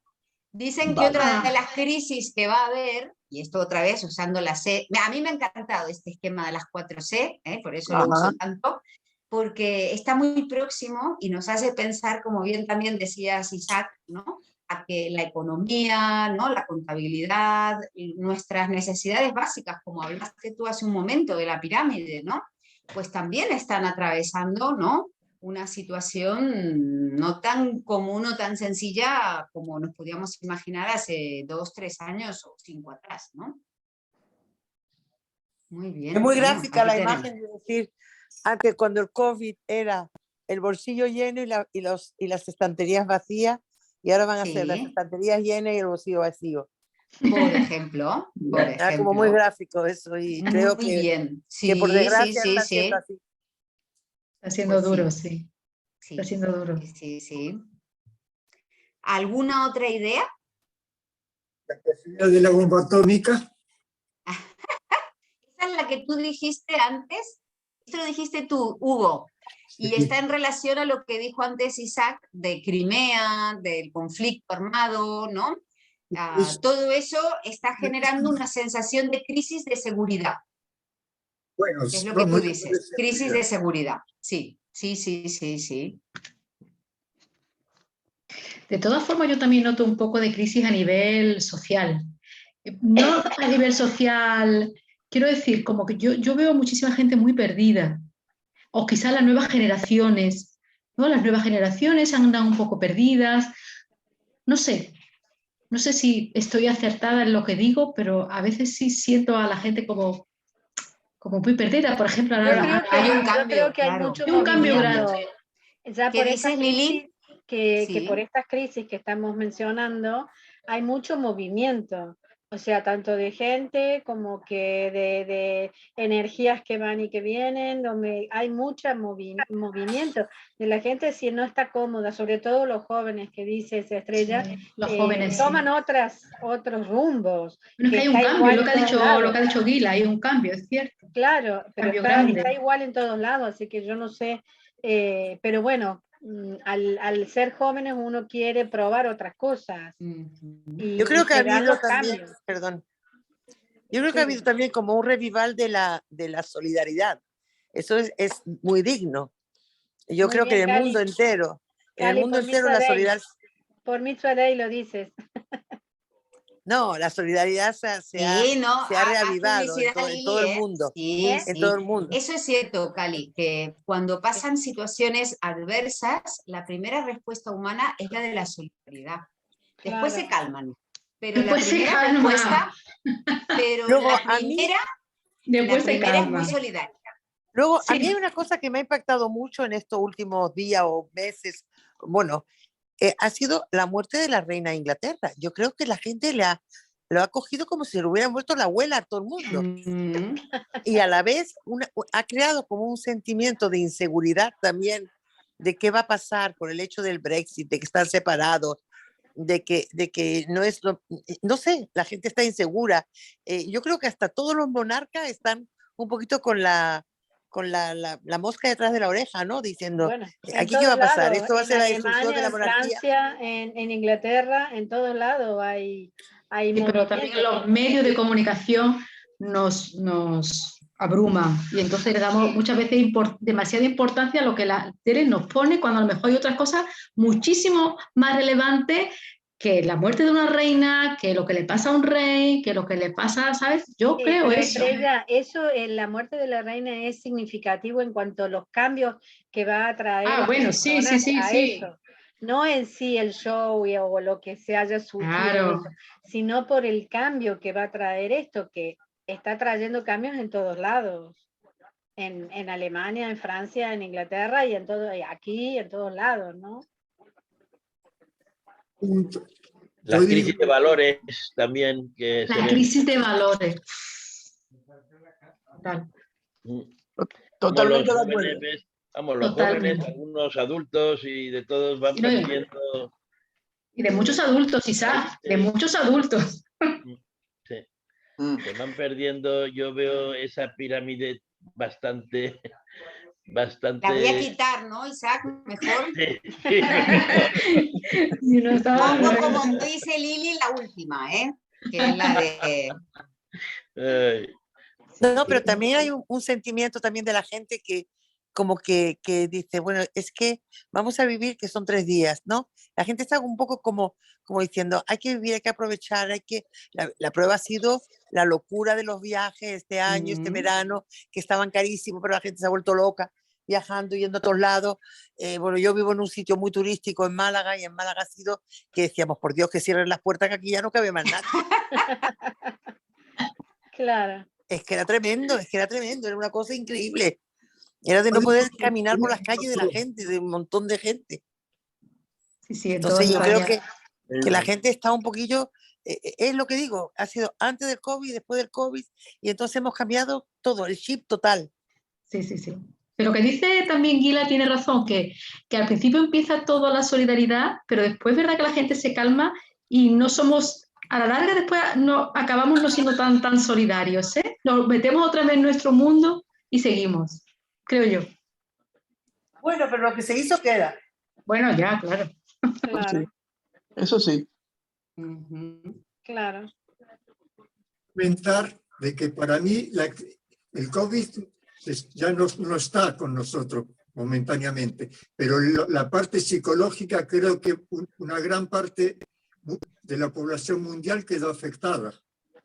Dicen que otra de las crisis que va a haber, y esto otra vez usando la C, a mí me ha encantado este esquema de las 4C, por eso lo uso tanto, porque está muy próximo y nos hace pensar, como bien también decías, Isaac, ¿no?, a que la economía, ¿no?, la contabilidad, nuestras necesidades básicas, como hablaste tú hace un momento de la pirámide, ¿no?, pues también están atravesando, ¿no?, una situación no tan común o tan sencilla como nos podíamos imaginar hace 2, 3 años o 5 atrás, ¿no? Muy bien. Es muy gráfica la imagen de decir, antes cuando el COVID era el bolsillo lleno y las estanterías vacías, y ahora van a ser las estanterías llenas y el bolsillo vacío. Por ejemplo. Era como muy gráfico eso y creo muy bien. Sí, que por desgracia sí, está sí, siendo así. Está siendo Pues duro, sí. sí. Sí, Está siendo duro. sí, sí. ¿Alguna otra idea? La posibilidad de la bomba atómica. Esa es la que tú dijiste antes. Esto lo dijiste tú, Hugo. Y Sí. está en relación a lo que dijo antes Isaac de Crimea, del conflicto armado, ¿no? Todo eso está generando una sensación de crisis de seguridad. Bueno, Es lo que tú dices, crisis de seguridad. Sí, sí, sí, sí, sí. De todas formas, yo también noto un poco de crisis a nivel social. No a nivel social, quiero decir, como que yo veo muchísima gente muy perdida. O quizás las nuevas generaciones, ¿no? Las nuevas generaciones andan un poco perdidas. No sé si estoy acertada en lo que digo, pero a veces sí siento a la gente como muy perdida. Por ejemplo, ahora hay un cambio, yo creo que hay claro. mucho hay un cambio movimiento. grande. Ya ¿Qué por estas dices, Lili? crisis que Sí. por estas crisis que estamos mencionando, hay mucho movimiento. O sea, tanto de gente como que de energías que van y que vienen, donde hay mucho movimiento de la gente si no está cómoda, sobre todo los jóvenes que dices Estrella, Sí, los jóvenes toman sí. otros rumbos. Bueno, es que hay un está cambio, igual lo en que ha todos dicho, lados. lo que ha dicho Guila, hay un cambio, es cierto. Claro, pero Cambio grande. está igual en todos lados, así que yo no sé, pero bueno, al ser jóvenes uno quiere probar otras cosas. Yo creo que ha se dan habido los también, cambios. perdón, yo creo que ha habido también como un revival de la solidaridad. Eso es muy digno. Yo Muy creo que bien, en el mundo Cali. entero, Cali, por la solidaridad. Por Mitzvah Day lo dices. No, la solidaridad se ha reavivado en todo el mundo. Sí, en todo el mundo. Eso es cierto, Cali, que cuando pasan situaciones adversas, la primera respuesta humana es la de la solidaridad. Después se calman, pero después la primera respuesta, pero luego, la primera es muy solidaria. Luego, a mí hay una cosa que me ha impactado mucho en estos últimos días o meses, bueno, ha sido la muerte de la reina de Inglaterra. Yo creo que la gente lo ha cogido como si le hubiera muerto la abuela a todo el mundo. Y a la vez ha creado como un sentimiento de inseguridad también de qué va a pasar por el hecho del Brexit, de que están separados, de que no es, no sé, la gente está insegura. Yo creo que hasta todos los monarcas están un poquito con la mosca detrás de la oreja, ¿no? Diciendo, bueno, ¿aquí qué va a pasar? Lados, ¿Esto va a ser la destrucción de la en monarquía? Francia, en Inglaterra, en todos lados hay sí, pero también los medios de comunicación nos abruman y entonces le damos muchas veces demasiada importancia a lo que la tele nos pone cuando a lo mejor hay otras cosas muchísimo más relevantes que la muerte de una reina, que lo que le pasa a un rey, que lo que le pasa, ¿sabes? Yo creo eso. Estrella, la muerte de la reina es significativo en cuanto a los cambios que va a traer. Bueno, sí. Eso. No en sí el show o lo que se haya surgido, sino por el cambio que va a traer esto, que está trayendo cambios en todos lados. En Alemania, en Francia, en Inglaterra y aquí, en todos lados, ¿no? La crisis de valores también. La crisis de valores. Totalmente de acuerdo. Los jóvenes, algunos adultos y de todos van perdiendo. Y de muchos adultos, Isaac, de muchos adultos. Sí. Se van perdiendo, yo veo esa pirámide bastante. La voy a quitar, ¿no, Isaac? Mejor. Pongo como dice Lili, la última, ¿eh? Que es la de... No, pero también hay un sentimiento también de la gente que como que dice, bueno, es que vamos a vivir que son 3 días, ¿no? La gente está un poco como diciendo, hay que vivir, hay que aprovechar, la prueba ha sido la locura de los viajes este año, este verano, que estaban carísimos, pero la gente se ha vuelto loca, viajando, yendo a todos lados. Bueno, yo vivo en un sitio muy turístico en Málaga, y en Málaga ha sido que decíamos, por Dios, que cierren las puertas, que aquí ya no cabe más nada. Claro. Es que era tremendo, era una cosa increíble. Era de no poder caminar por las calles de la gente, de un montón de gente. Sí, entonces yo creo que la gente está un poquillo es lo que digo, ha sido antes del COVID, después del COVID, y entonces hemos cambiado todo, el chip total. Sí, sí, sí. Pero lo que dice también Gila tiene razón, que al principio empieza toda la solidaridad, pero después es verdad que la gente se calma y no somos, a la larga después no, acabamos no siendo tan solidarios, ¿eh? Nos metemos otra vez en nuestro mundo y seguimos, creo yo. Bueno, pero lo que se hizo queda. Bueno, ya, claro. Claro, Sí, eso sí. claro. Comentar de que para mí el COVID ya no está con nosotros momentáneamente, pero la parte psicológica creo que una gran parte de la población mundial quedó afectada.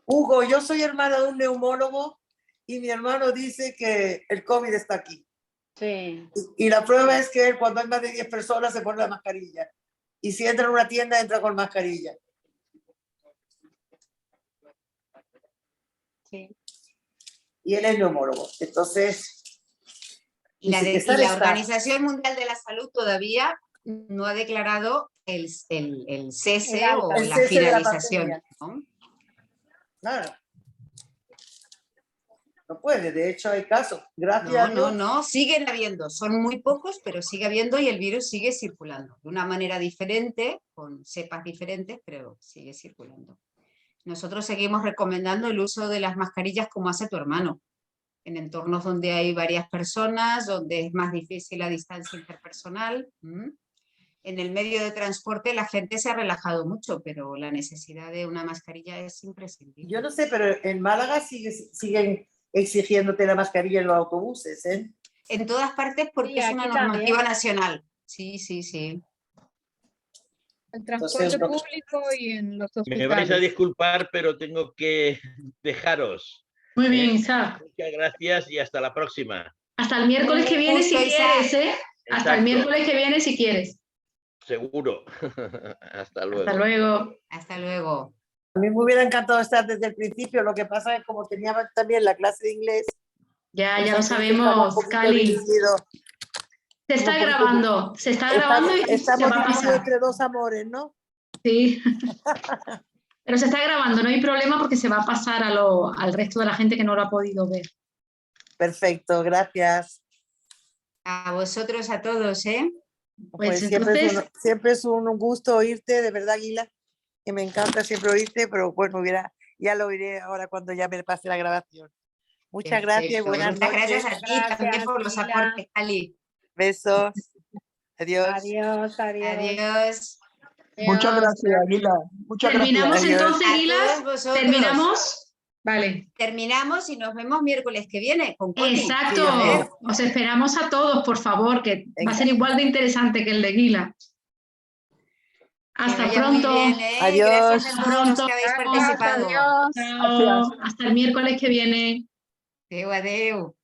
Hugo, yo soy hermana de un neumólogo y mi hermano dice que el COVID está aquí. Sí. Y la prueba es que él, cuando hay más de 10 personas, se pone la mascarilla. Y si entra en una tienda, entra con mascarilla. Sí. Y él es neumólogo. Entonces... Y la Organización Mundial de la Salud todavía no ha declarado el cese o la finalización. ¿No? Nada. No puede, de hecho hay casos. Gracias a Dios. No, siguen habiendo, son muy pocos, pero sigue habiendo y el virus sigue circulando. De una manera diferente, con cepas diferentes, pero sigue circulando. Nosotros seguimos recomendando el uso de las mascarillas como hace tu hermano, en entornos donde hay varias personas, donde es más difícil la distancia interpersonal. En el medio de transporte la gente se ha relajado mucho, pero la necesidad de una mascarilla es imprescindible. Yo no sé, pero en Málaga siguen exigiéndote la mascarilla en los autobuses, ¿eh? En todas partes porque Sí, es una normativa nacional. Sí, sí, sí. El transporte público y en los hospitales. Me vais a disculpar, pero tengo que dejaros. Muy bien, Isaac. Muchas gracias y hasta la próxima. Hasta el miércoles que viene si quieres, ¿eh? Hasta el Exacto. miércoles que viene si quieres. Seguro. Hasta luego. Hasta luego. Hasta luego. A mí me hubiera encantado estar desde el principio, lo que pasa es que como tenía también la clase de inglés... Ya lo sabemos, Cali. Se está grabando y estamos se va a pasar. entre dos amores, ¿no? Sí. Pero se está grabando, no hay problema porque se va a pasar al resto de la gente que no lo ha podido ver. Perfecto, gracias. A vosotros, a todos, ¿eh? Pues siempre es un gusto oírte, de verdad, Gila, que me encanta siempre oírte, pero bueno, ya lo oiré ahora cuando ya me pase la grabación. Muchas gracias, buenas noches. Muchas gracias a ti también por los aportes, Cali. Besos. Adiós. Adiós. Adiós. Muchas gracias, Aguila. Muchas Terminamos gracias. entonces, Aguila. Terminamos. Vale. Terminamos y nos vemos miércoles que viene con Connie. Exacto. Os esperamos a todos, por favor, que va a ser igual de interesante que el de Aguila. Hasta pronto. Bien, ¿eh? Adiós. Gracias a todos los que habéis participado. Adiós. Hasta el miércoles que viene. Adeu.